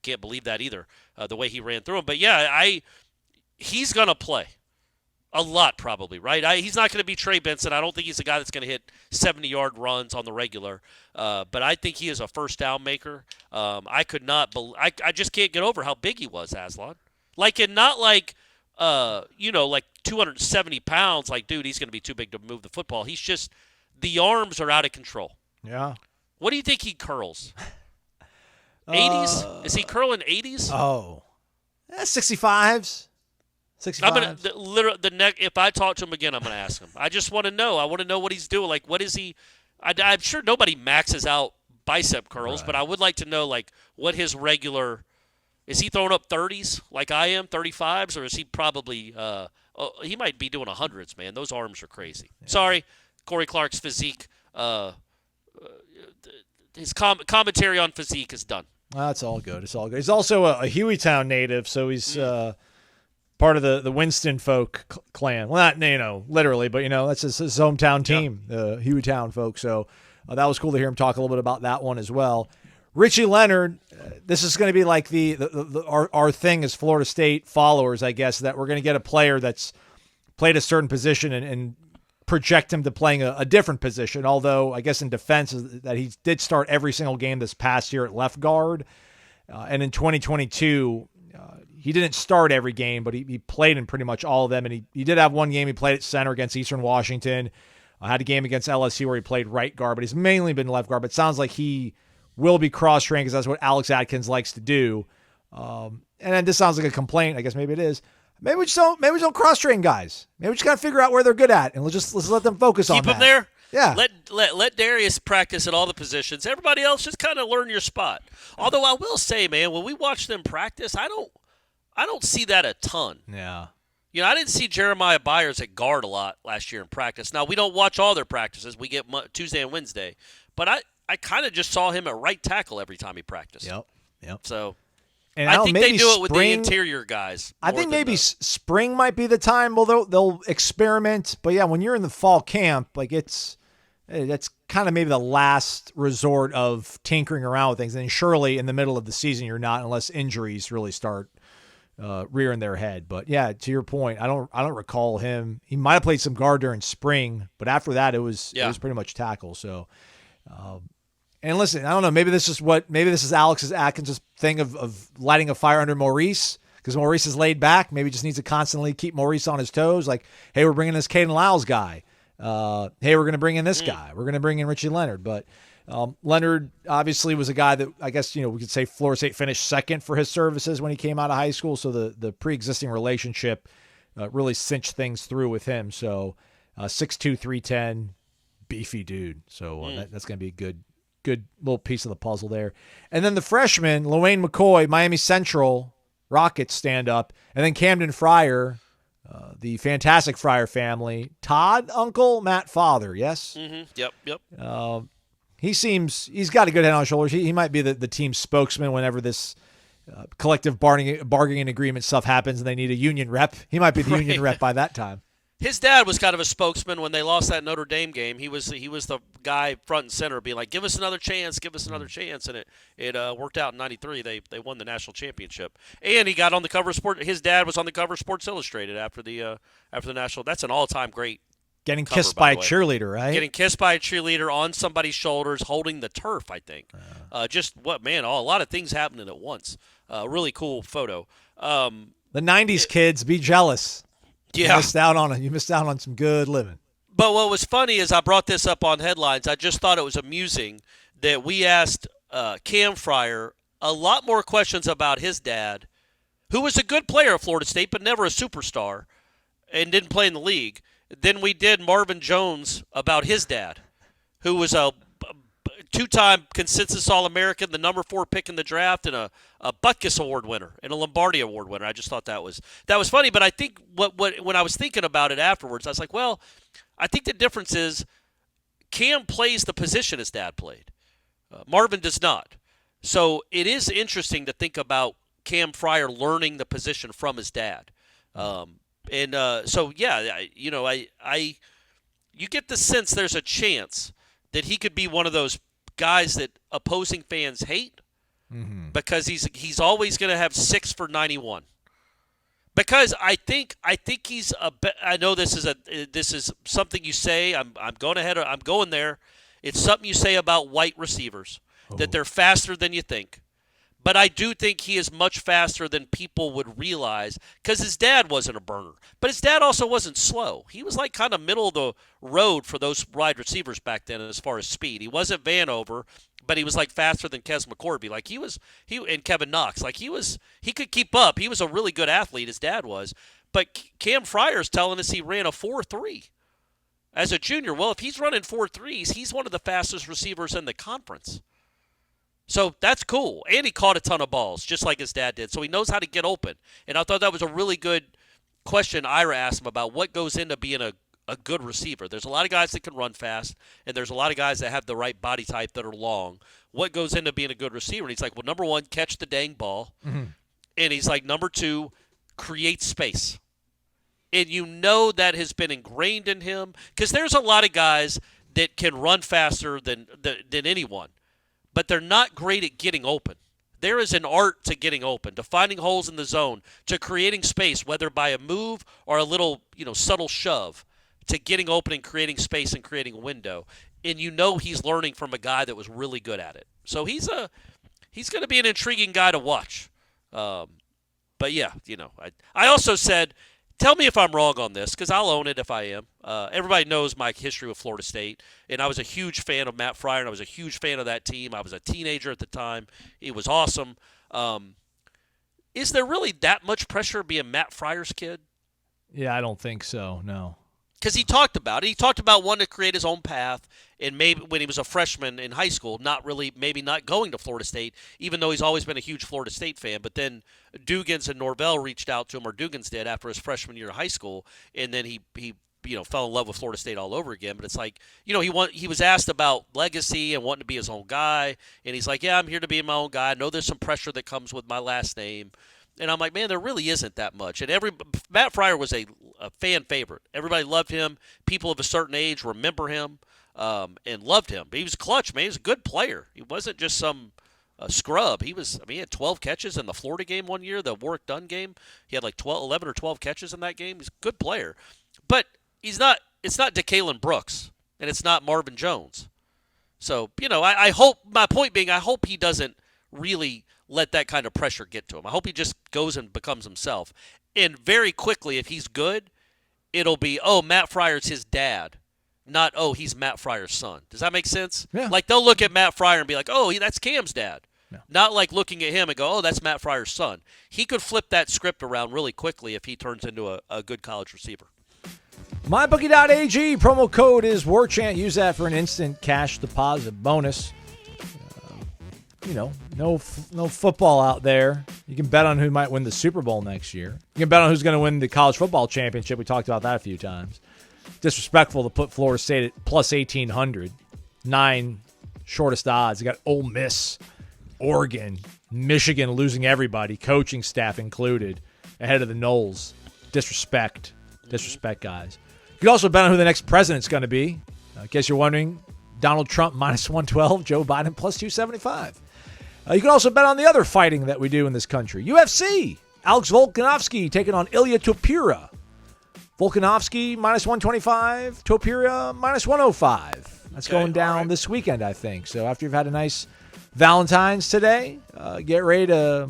can't believe that either, the way he ran through him. But yeah, he's going to play a lot probably, right? He's not going to be Trey Benson. I don't think he's a guy that's going to hit 70-yard runs on the regular. But I think he is a first down maker. I just can't get over how big he was, Aslan. And not like 270 pounds. Like, dude, he's going to be too big to move the football. He's just, the arms are out of control. Yeah. What do you think he curls? 80s? Is he curling 80s? Oh. 65s. 65s. If I talk to him again, I'm going to ask him. I just want to know. I want to know what he's doing. Like, what is he? I'm sure nobody maxes out bicep curls, but I would like to know, what his regular – is he throwing up 30s like I am, 35s, or is he probably he might be doing 100s, man. Those arms are crazy. Yeah. Sorry, Corey Clark's physique. His commentary on physique is done. That's all good. It's all good. He's also a Hueytown native, so he's part of the Winston folk clan. Well, not literally, but that's his hometown team, the Hewtown folk. So that was cool to hear him talk a little bit about that one as well. Richie Leonard, this is going to be like our thing as Florida State followers, I guess, that we're going to get a player that's played a certain position and project him to playing a different position. Although I guess in defense is that he did start every single game this past year at left guard, and in 2022 he didn't start every game, but he played in pretty much all of them. And he did have one game he played at center against Eastern Washington. Had a game against LSU where he played right guard, but he's mainly been left guard. But it sounds like he will be cross-trained because that's what Alex Atkins likes to do. And then this sounds like a complaint. I guess maybe it is. Maybe we just don't cross-train guys. Maybe we just gotta figure out where they're good at, and let's let them focus on that. Keep them there. Yeah. Let Darius practice at all the positions. Everybody else just kind of learn your spot. Although I will say, man, when we watch them practice, I don't see that a ton. Yeah. I didn't see Jeremiah Byers at guard a lot last year in practice. Now we don't watch all their practices. We get Tuesday and Wednesday, but I kind of just saw him at right tackle every time he practiced. Yep. So and I think they do it with the spring, interior guys. I think maybe spring might be the time. Well, they'll experiment. But yeah, when you're in the fall camp, like that's kind of maybe the last resort of tinkering around with things. And surely in the middle of the season, you're not, unless injuries really start rearing their head. But yeah, to your point, I don't recall him. He might have played some guard during spring, but after that, it was pretty much tackle. So. And listen, I don't know. Maybe this is Alex Atkins' thing of lighting a fire under Maurice, because Maurice is laid back. Maybe just needs to constantly keep Maurice on his toes. Like, hey, we're bringing this Caden Lyles guy. Hey, we're going to bring in this guy. We're going to bring in Richie Leonard. But Leonard obviously was a guy that I guess we could say Florida State finished second for his services when he came out of high school. So the pre-existing relationship really cinched things through with him. So 6'2", 310, beefy dude. So that's going to be a good little piece of the puzzle there. And then the freshman, Lawayne McCoy, Miami Central Rockets stand up. And then Camden Fryer, the fantastic Fryer family. Todd, uncle, Matt, father, yes? Mm-hmm. Yep. He's got a good head on his shoulders. He might be the team's spokesman whenever this collective bargaining agreement stuff happens and they need a union rep. He might be the union rep by that time. His dad was kind of a spokesman when they lost that Notre Dame game. He was the guy front and center being like, give us another chance. And it worked out in 93. They won the national championship. And he got on the cover of Sports. His dad was on the cover of Sports Illustrated after the national. That's an all-time great Getting cover, kissed by a cheerleader, right? Getting kissed by a cheerleader on somebody's shoulders, holding the turf, I think. A lot of things happening at once. Really cool photo. The 90s kids, be jealous. Yeah. You missed out on some good living. But what was funny is I brought this up on headlines. I just thought it was amusing that we asked Cam Fryer a lot more questions about his dad, who was a good player at Florida State but never a superstar and didn't play in the league, than we did Marvin Jones about his dad, who was a two-time consensus All-American, the number 4 pick in the draft, and a Butkus Award winner and a Lombardi Award winner. I just thought that was funny. But I think when I was thinking about it afterwards, I was like, well, I think the difference is Cam plays the position his dad played. Marvin does not. So it is interesting to think about Cam Fryer learning the position from his dad. You get the sense there's a chance that he could be one of those guys that opposing fans hate because he's always going to have 6 for 91. Because I think he's I know this is something you say. I'm going there. It's something you say about white receivers that they're faster than you think. But I do think he is much faster than people would realize because his dad wasn't a burner. But his dad also wasn't slow. He was like kind of middle of the road for those wide receivers back then as far as speed. He wasn't Vanover, but he was like faster than Kes McCorby. Like he and Kevin Knox. Like he could keep up. He was a really good athlete, his dad was. But Cam Fryer's telling us he ran a 4.3 as a junior. Well, if he's running 4.3s, he's one of the fastest receivers in the conference. So that's cool. And he caught a ton of balls, just like his dad did. So he knows how to get open. And I thought that was a really good question Ira asked him about what goes into being a good receiver. There's a lot of guys that can run fast, and there's a lot of guys that have the right body type that are long. What goes into being a good receiver? And he's like, well, number 1, catch the dang ball. Mm-hmm. And he's like, number 2, create space. And you know that has been ingrained in him because there's a lot of guys that can run faster than anyone, but they're not great at getting open. There is an art to getting open, to finding holes in the zone, to creating space, whether by a move or a little, subtle shove, to getting open and creating space and creating a window. And you know he's learning from a guy that was really good at it. So he's going to be an intriguing guy to watch. But yeah, I also said, tell me if I'm wrong on this, because I'll own it if I am. Everybody knows my history with Florida State, and I was a huge fan of Matt Fryer, and I was a huge fan of that team. I was a teenager at the time. It was awesome. Is there really that much pressure being Matt Fryer's kid? Yeah, I don't think so, no. Because he talked about it. He talked about wanting to create his own path, and maybe when he was a freshman in high school, maybe not going to Florida State, even though he's always been a huge Florida State fan. But then Dugans and Norvell reached out to him, or Dugans did, after his freshman year of high school, and then he fell in love with Florida State all over again. But it's like, he was asked about legacy and wanting to be his own guy, and he's like, yeah, I'm here to be my own guy. I know there's some pressure that comes with my last name. And I'm like, man, there really isn't that much. And Matt Fryer was a fan favorite. Everybody loved him. People of a certain age remember him and loved him. But he was clutch, man. He was a good player. He wasn't just some scrub. He had 12 catches in the Florida game one year, the Warwick Dunn game. He had like 11 or 12 catches in that game. He's a good player. But it's not DeKalen Brooks, and it's not Marvin Jones. So, I hope, my point being, I hope he doesn't really let that kind of pressure get to him. I hope he just goes and becomes himself. And very quickly, if he's good, it'll be, oh, Matt Fryer's his dad, not, oh, he's Matt Fryer's son. Does that make sense? Yeah. Like, they'll look at Matt Fryer and be like, oh, that's Cam's dad. Yeah. Not like looking at him and go, oh, that's Matt Fryer's son. He could flip that script around really quickly if he turns into a good college receiver. MyBookie.ag, promo code is Warchant. Use that for an instant cash deposit bonus. No football out there. You can bet on who might win the Super Bowl next year. You can bet on who's going to win the college football championship. We talked about that a few times. Disrespectful to put Florida State at plus 1,800. 9 shortest odds. You got Ole Miss, Oregon, Michigan losing everybody, coaching staff included, ahead of the Noles. Disrespect, guys. You can also bet on who the next president's going to be. In case you're wondering, Donald Trump minus 112, Joe Biden plus 275. You can also bet on the other fighting that we do in this country. UFC, Alex Volkanovski taking on Ilya Topuria. Volkanovski minus 125, Topuria minus 105. That's going down this weekend, I think. So after you've had a nice Valentine's today, get ready to,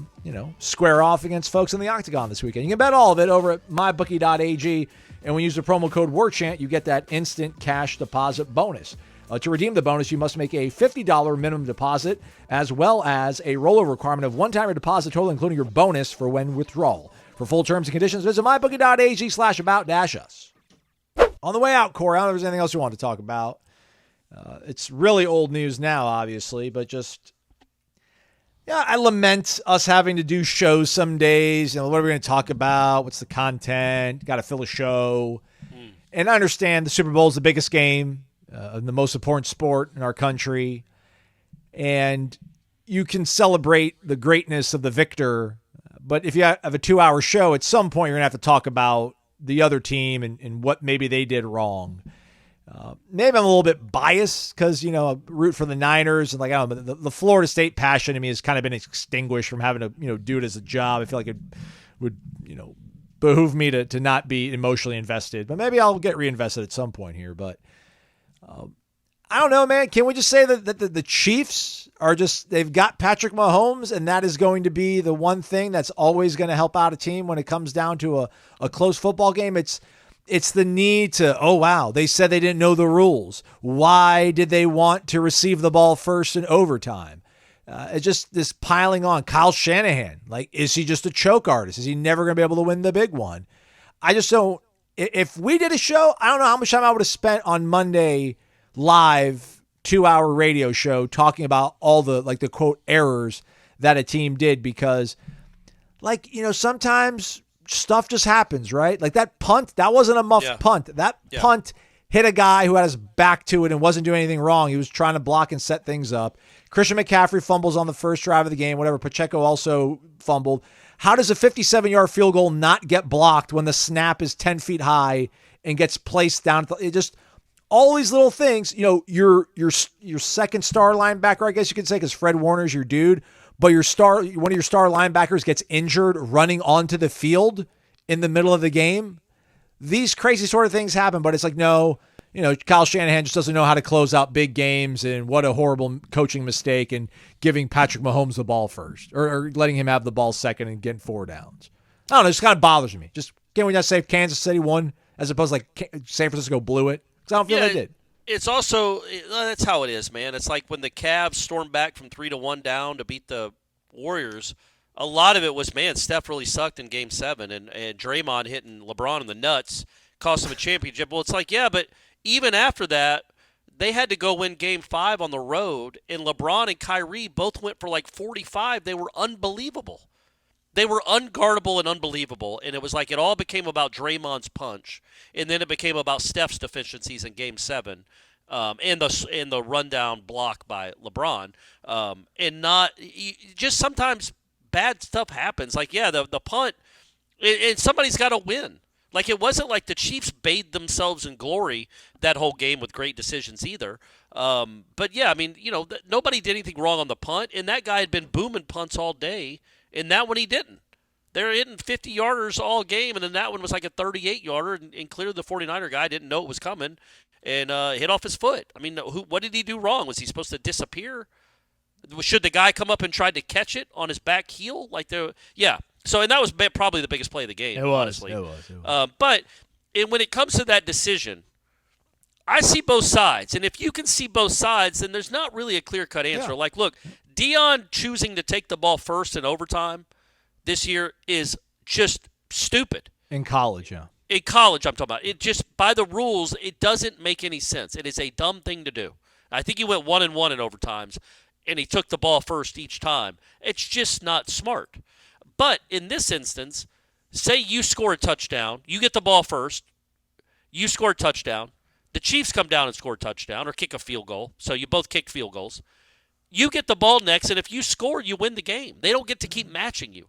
square off against folks in the Octagon this weekend. You can bet all of it over at mybookie.ag. And when you use the promo code WARCHANT, you get that instant cash deposit bonus. To redeem the bonus, you must make a $50 minimum deposit, as well as a rollover requirement of one-time deposit total, including your bonus for when withdrawal. For full terms and conditions, visit mybookie.ag/about-us. On the way out, Corey, I don't know if there's anything else you want to talk about. It's really old news now, obviously, but I lament us having to do shows some days. What are we going to talk about? What's the content? Got to fill a show. And I understand the Super Bowl is the biggest game. The most important sport in our country, and you can celebrate the greatness of the victor, but if you have a 2-hour show, at some point you're going to have to talk about the other team and what maybe they did wrong. Maybe I'm a little bit biased because, I root for the Niners, and I don't know, but the Florida State passion in me has kind of been extinguished from having to, do it as a job. I feel like it would, behoove me to not be emotionally invested, but maybe I'll get reinvested at some point here, but I don't know, man. Can we just say that the Chiefs they've got Patrick Mahomes, and that is going to be the one thing that's always going to help out a team when it comes down to a close football game? It's the need to, oh, wow, they said they didn't know the rules. Why did they want to receive the ball first in overtime? It's just this piling on. Kyle Shanahan, is he just a choke artist? Is he never going to be able to win the big one? I just don't. If we did a show, I don't know how much time I would have spent on Monday live 2-hour radio show talking about all the the quote errors that a team did, because sometimes stuff just happens, right? Like that punt, that wasn't a muffed punt. That punt hit a guy who had his back to it and wasn't doing anything wrong. He was trying to block and set things up. Christian McCaffrey fumbles on the first drive of the game, whatever. Pacheco also fumbled. How does a 57-yard field goal not get blocked when the snap is 10 feet high and gets placed down? It just all these little things. Your second star linebacker, I guess you could say, because Fred Warner's your dude, but one of your star linebackers gets injured running onto the field in the middle of the game. These crazy sort of things happen, but it's like, no, Kyle Shanahan just doesn't know how to close out big games, and what a horrible coaching mistake and giving Patrick Mahomes the ball first or letting him have the ball second and getting 4 downs. I don't know. It just kind of bothers me. Just can't we not say Kansas City won as opposed to like San Francisco blew it? Because I don't feel they did. It's also that's how it is, man. It's like when the Cavs stormed back from 3-1 down to beat the Warriors. A lot of it was, man, Steph really sucked in Game 7, and Draymond hitting LeBron in the nuts cost him a championship. Well, it's like, yeah, but even after that, they had to go win Game 5 on the road, and LeBron and Kyrie both went for like 45. They were unbelievable. They were unguardable and unbelievable, and it was like it all became about Draymond's punch, and then it became about Steph's deficiencies in Game 7, and the rundown block by LeBron, and not just sometimes bad stuff happens. Like, yeah, the punt, and somebody's got to win. Like, it wasn't like the Chiefs bathed themselves in glory that whole game with great decisions either. But, yeah, I mean, nobody did anything wrong on the punt, and that guy had been booming punts all day, and that one he didn't. They were hitting 50-yarders all game, and then that one was like a 38-yarder, and clearly the 49er guy didn't know it was coming and hit off his foot. I mean, what did he do wrong? Was he supposed to disappear? Should the guy come up and try to catch it on his back heel? Yeah. So, and that was probably the biggest play of the game, honestly. It was. But when it comes to that decision, I see both sides. And if you can see both sides, then there's not really a clear-cut answer. Yeah. Like, look, Deion choosing to take the ball first in overtime this year is just stupid. In college, yeah. In college, I'm talking about. It just, by the rules, it doesn't make any sense. It is a dumb thing to do. I think he went 1-1 in overtimes, and he took the ball first each time. It's just not smart. But in this instance, say you score a touchdown, you get the ball first, you score a touchdown, the Chiefs come down and score a touchdown or kick a field goal, so you both kick field goals. You get the ball next, and if you score, you win the game. They don't get to keep matching you.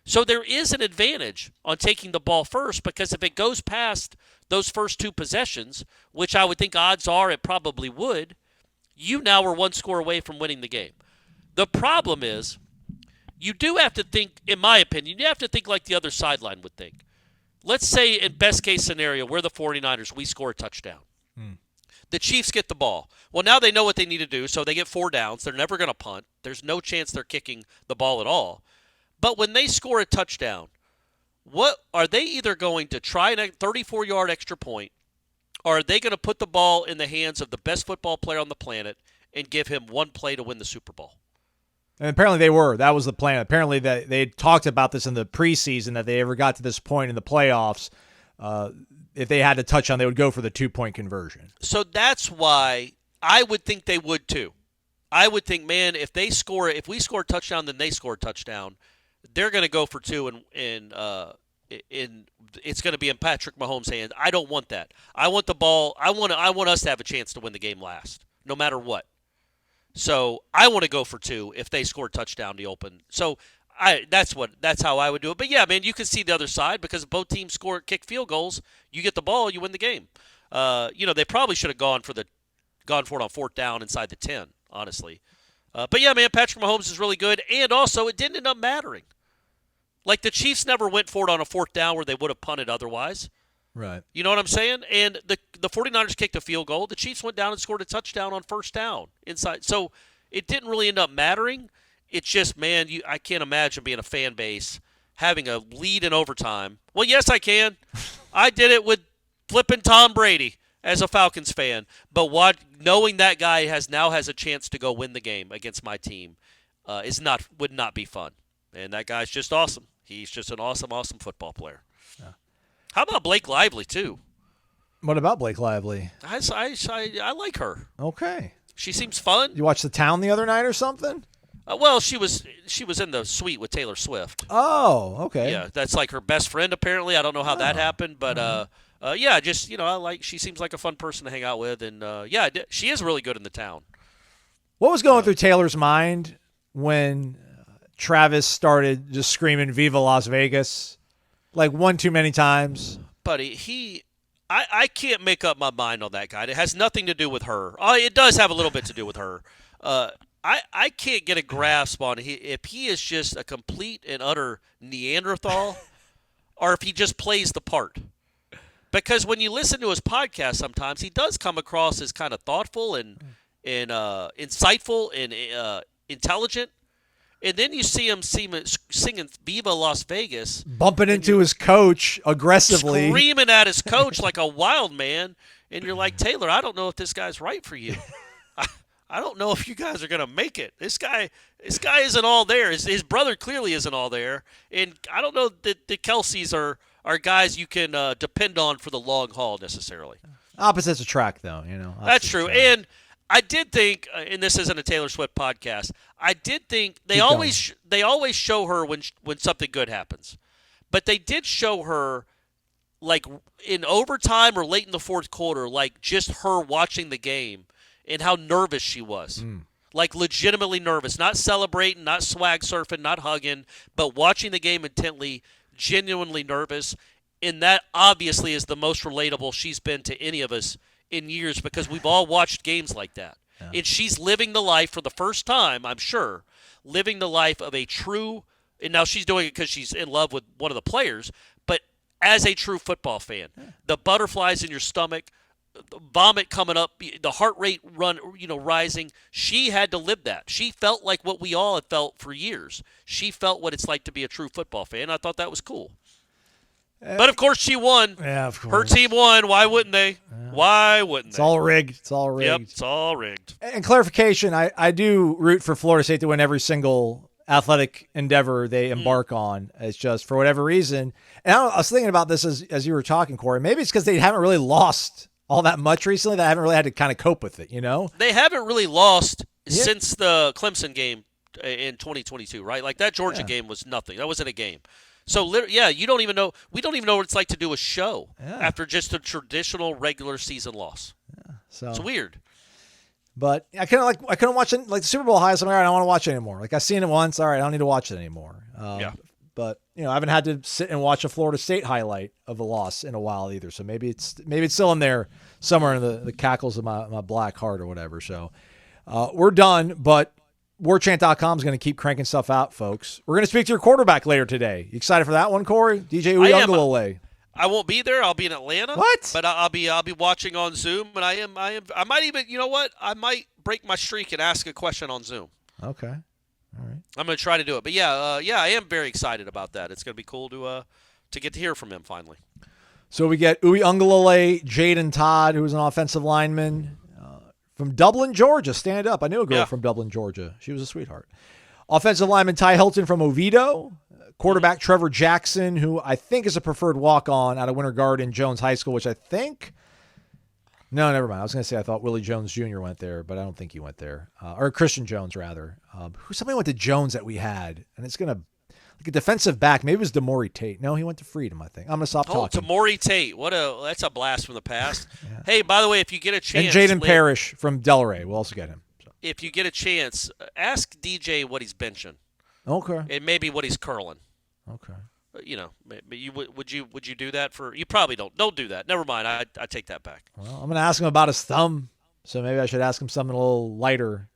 So there is an advantage on taking the ball first, because if it goes past those first 2 possessions, which I would think odds are it probably would, you now are 1 score away from winning the game. The problem is, you do have to think, in my opinion, you have to think like the other sideline would think. Let's say in best case scenario, we're the 49ers, we score a touchdown. The Chiefs get the ball. Well, now they know what they need to do, so they get 4 downs. They're never going to punt. There's no chance they're kicking the ball at all. But when they score a touchdown, what are they either going to try a 34-yard extra point, or are they going to put the ball in the hands of the best football player on the planet and give him 1 play to win the Super Bowl? And apparently they were. That was the plan. Apparently they had talked about this in the preseason, that they ever got to this point in the playoffs. If they had to touch on, they would go for the 2-point conversion. So that's why I would think they would too. I would think, man, if we score a touchdown, then they score a touchdown. They're going to go for 2, and it's going to be in Patrick Mahomes' hands. I don't want that. I want the ball. I want us to have a chance to win the game last, no matter what. So I want to go for 2 if they score a touchdown to open. So that's how I would do it. But yeah, man, you can see the other side, because if both teams kick field goals, you get the ball, you win the game. They probably should have gone for it on 4th down inside the 10, honestly. But yeah, man, Patrick Mahomes is really good, and also it didn't end up mattering. Like, the Chiefs never went for it on a 4th down where they would have punted otherwise. Right. You know what I'm saying? And the 49ers kicked a field goal. The Chiefs went down and scored a touchdown on 1st down inside. So it didn't really end up mattering. It's just, man, I can't imagine being a fan base having a lead in overtime. Well, yes, I can. I did it with flipping Tom Brady as a Falcons fan. But knowing that guy now has a chance to go win the game against my team would not be fun. And that guy's just awesome. He's just an awesome, awesome football player. Yeah. How about Blake Lively, too? What about Blake Lively? I like her. Okay. She seems fun. You watched The Town the other night or something? Well, she was in the suite with Taylor Swift. Oh, okay. Yeah, that's like her best friend, apparently. I don't know how that happened, but she seems like a fun person to hang out with, and she is really good in The Town. What was going through Taylor's mind when Travis started just screaming "Viva Las Vegas" like one too many times? Buddy, I can't make up my mind on that guy. It has nothing to do with her. Oh, it does have a little bit to do with her. I can't get a grasp on if he is just a complete and utter Neanderthal or if he just plays the part. Because when you listen to his podcast sometimes, he does come across as kind of thoughtful and insightful and intelligent. And then you see him singing Viva Las Vegas. Bumping into his coach aggressively. Screaming at his coach like a wild man. And you're like, Taylor, I don't know if this guy's right for you. I don't know if you guys are going to make it. This guy isn't all there. His brother clearly isn't all there. And I don't know that the Kelseys are guys you can depend on for the long haul necessarily. Opposites attract, though. That's true. And I did think, and this isn't a Taylor Swift podcast, I did think they always show her when something good happens. But they did show her like in overtime or late in the fourth quarter, like just her watching the game and how nervous she was. Like legitimately nervous, not celebrating, not swag surfing, not hugging, but watching the game intently, genuinely nervous. And that obviously is the most relatable she's been to any of us in years because we've all watched games like that. Yeah. And she's living the life for the first time, I'm sure, living the life of a true, and now she's doing it because she's in love with one of the players, but as a true football fan. Yeah. The butterflies in your stomach, the vomit coming up, the heart rate rising. She had to live that. She felt like what we all have felt for years. She felt what it's like to be a true football fan. I thought that was cool. But, of course, she won. Yeah, of course. Her team won. Why wouldn't they? Yeah. Why wouldn't they? It's all rigged. It's all rigged. Yep, it's all rigged. And clarification, I do root for Florida State to win every single athletic endeavor they embark on. It's just for whatever reason. And I was thinking about this as you were talking, Corey. Maybe it's because they haven't really lost all that much recently that I haven't really had to kind of cope with it, They haven't really lost since the Clemson game in 2022, right? Like that Georgia game was nothing. That wasn't a game. So, you don't even know. We don't even know what it's like to do a show after just a traditional regular season loss. Yeah, so it's weird. But I couldn't watch it like the Super Bowl highlights. I'm like, all right, I don't want to watch it anymore. Like I've seen it once. All right, I don't need to watch it anymore. But I haven't had to sit and watch a Florida State highlight of a loss in a while either. So maybe it's still in there somewhere in the cackles of my black heart or whatever. So we're done, but warchant.com is going to keep cranking stuff out, folks. We're going to speak to your quarterback later today. You excited for that one, Corey? DJ Uyunglele. I won't be there. I'll be in Atlanta. What? But I'll be watching on Zoom, and I might even, you know what? I might break my streak and ask a question on Zoom. Okay. All right. I'm going to try to do it. But I am very excited about that. It's going to be cool to get to hear from him finally. So we get Uyunglele, Jaden Todd, who's an offensive lineman. From Dublin, Georgia. Stand up. I knew a girl from Dublin, Georgia. She was a sweetheart. Offensive lineman Ty Hilton from Oviedo. Quarterback Trevor Jackson, who I think is a preferred walk-on out of Winter Garden Jones High School, which I think... No, never mind. I was going to say I thought Willie Jones Jr. went there, but I don't think he went there. Or Christian Jones, rather. Somebody went to Jones that we had, and it's going to... Like a defensive back. Maybe it was Damori Tate. No, he went to Freedom, I think. I'm going to stop talking. Damori Tate. That's a blast from the past. Yeah. Hey, by the way, if you get a chance. And Jaden Parrish from Delray. We'll also get him. So. If you get a chance, ask DJ what he's benching. Okay. And maybe what he's curling. Okay. Would you do that for? You probably don't. Don't do that. Never mind. I take that back. Well, I'm going to ask him about his thumb. So maybe I should ask him something a little lighter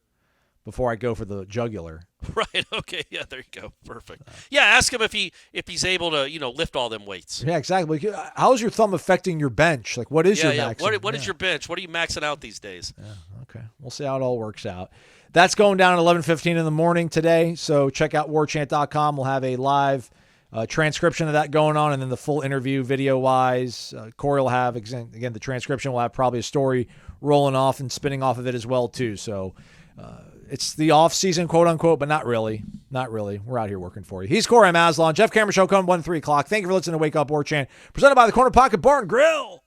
before I go for the jugular. Right. Okay. Yeah. There you go. Perfect. Yeah. Ask him if he's able to lift all them weights. Yeah. Exactly. How's your thumb affecting your bench? Like, what is your max? What is your bench? What are you maxing out these days? Yeah. Okay. We'll see how it all works out. That's going down at 11:15 in the morning today. So check out warchant.com. We'll have a live transcription of that going on, and then the full interview video wise. Corey will have again the transcription. We'll have probably a story rolling off and spinning off of it as well too. So. It's the off-season, quote-unquote, but not really. Not really. We're out here working for you. He's Corey Maslon. Jeff Cameron Show coming 1 3 o'clock. Thank you for listening to Wake Up Warchant, presented by the Corner Pocket Bar and Grill.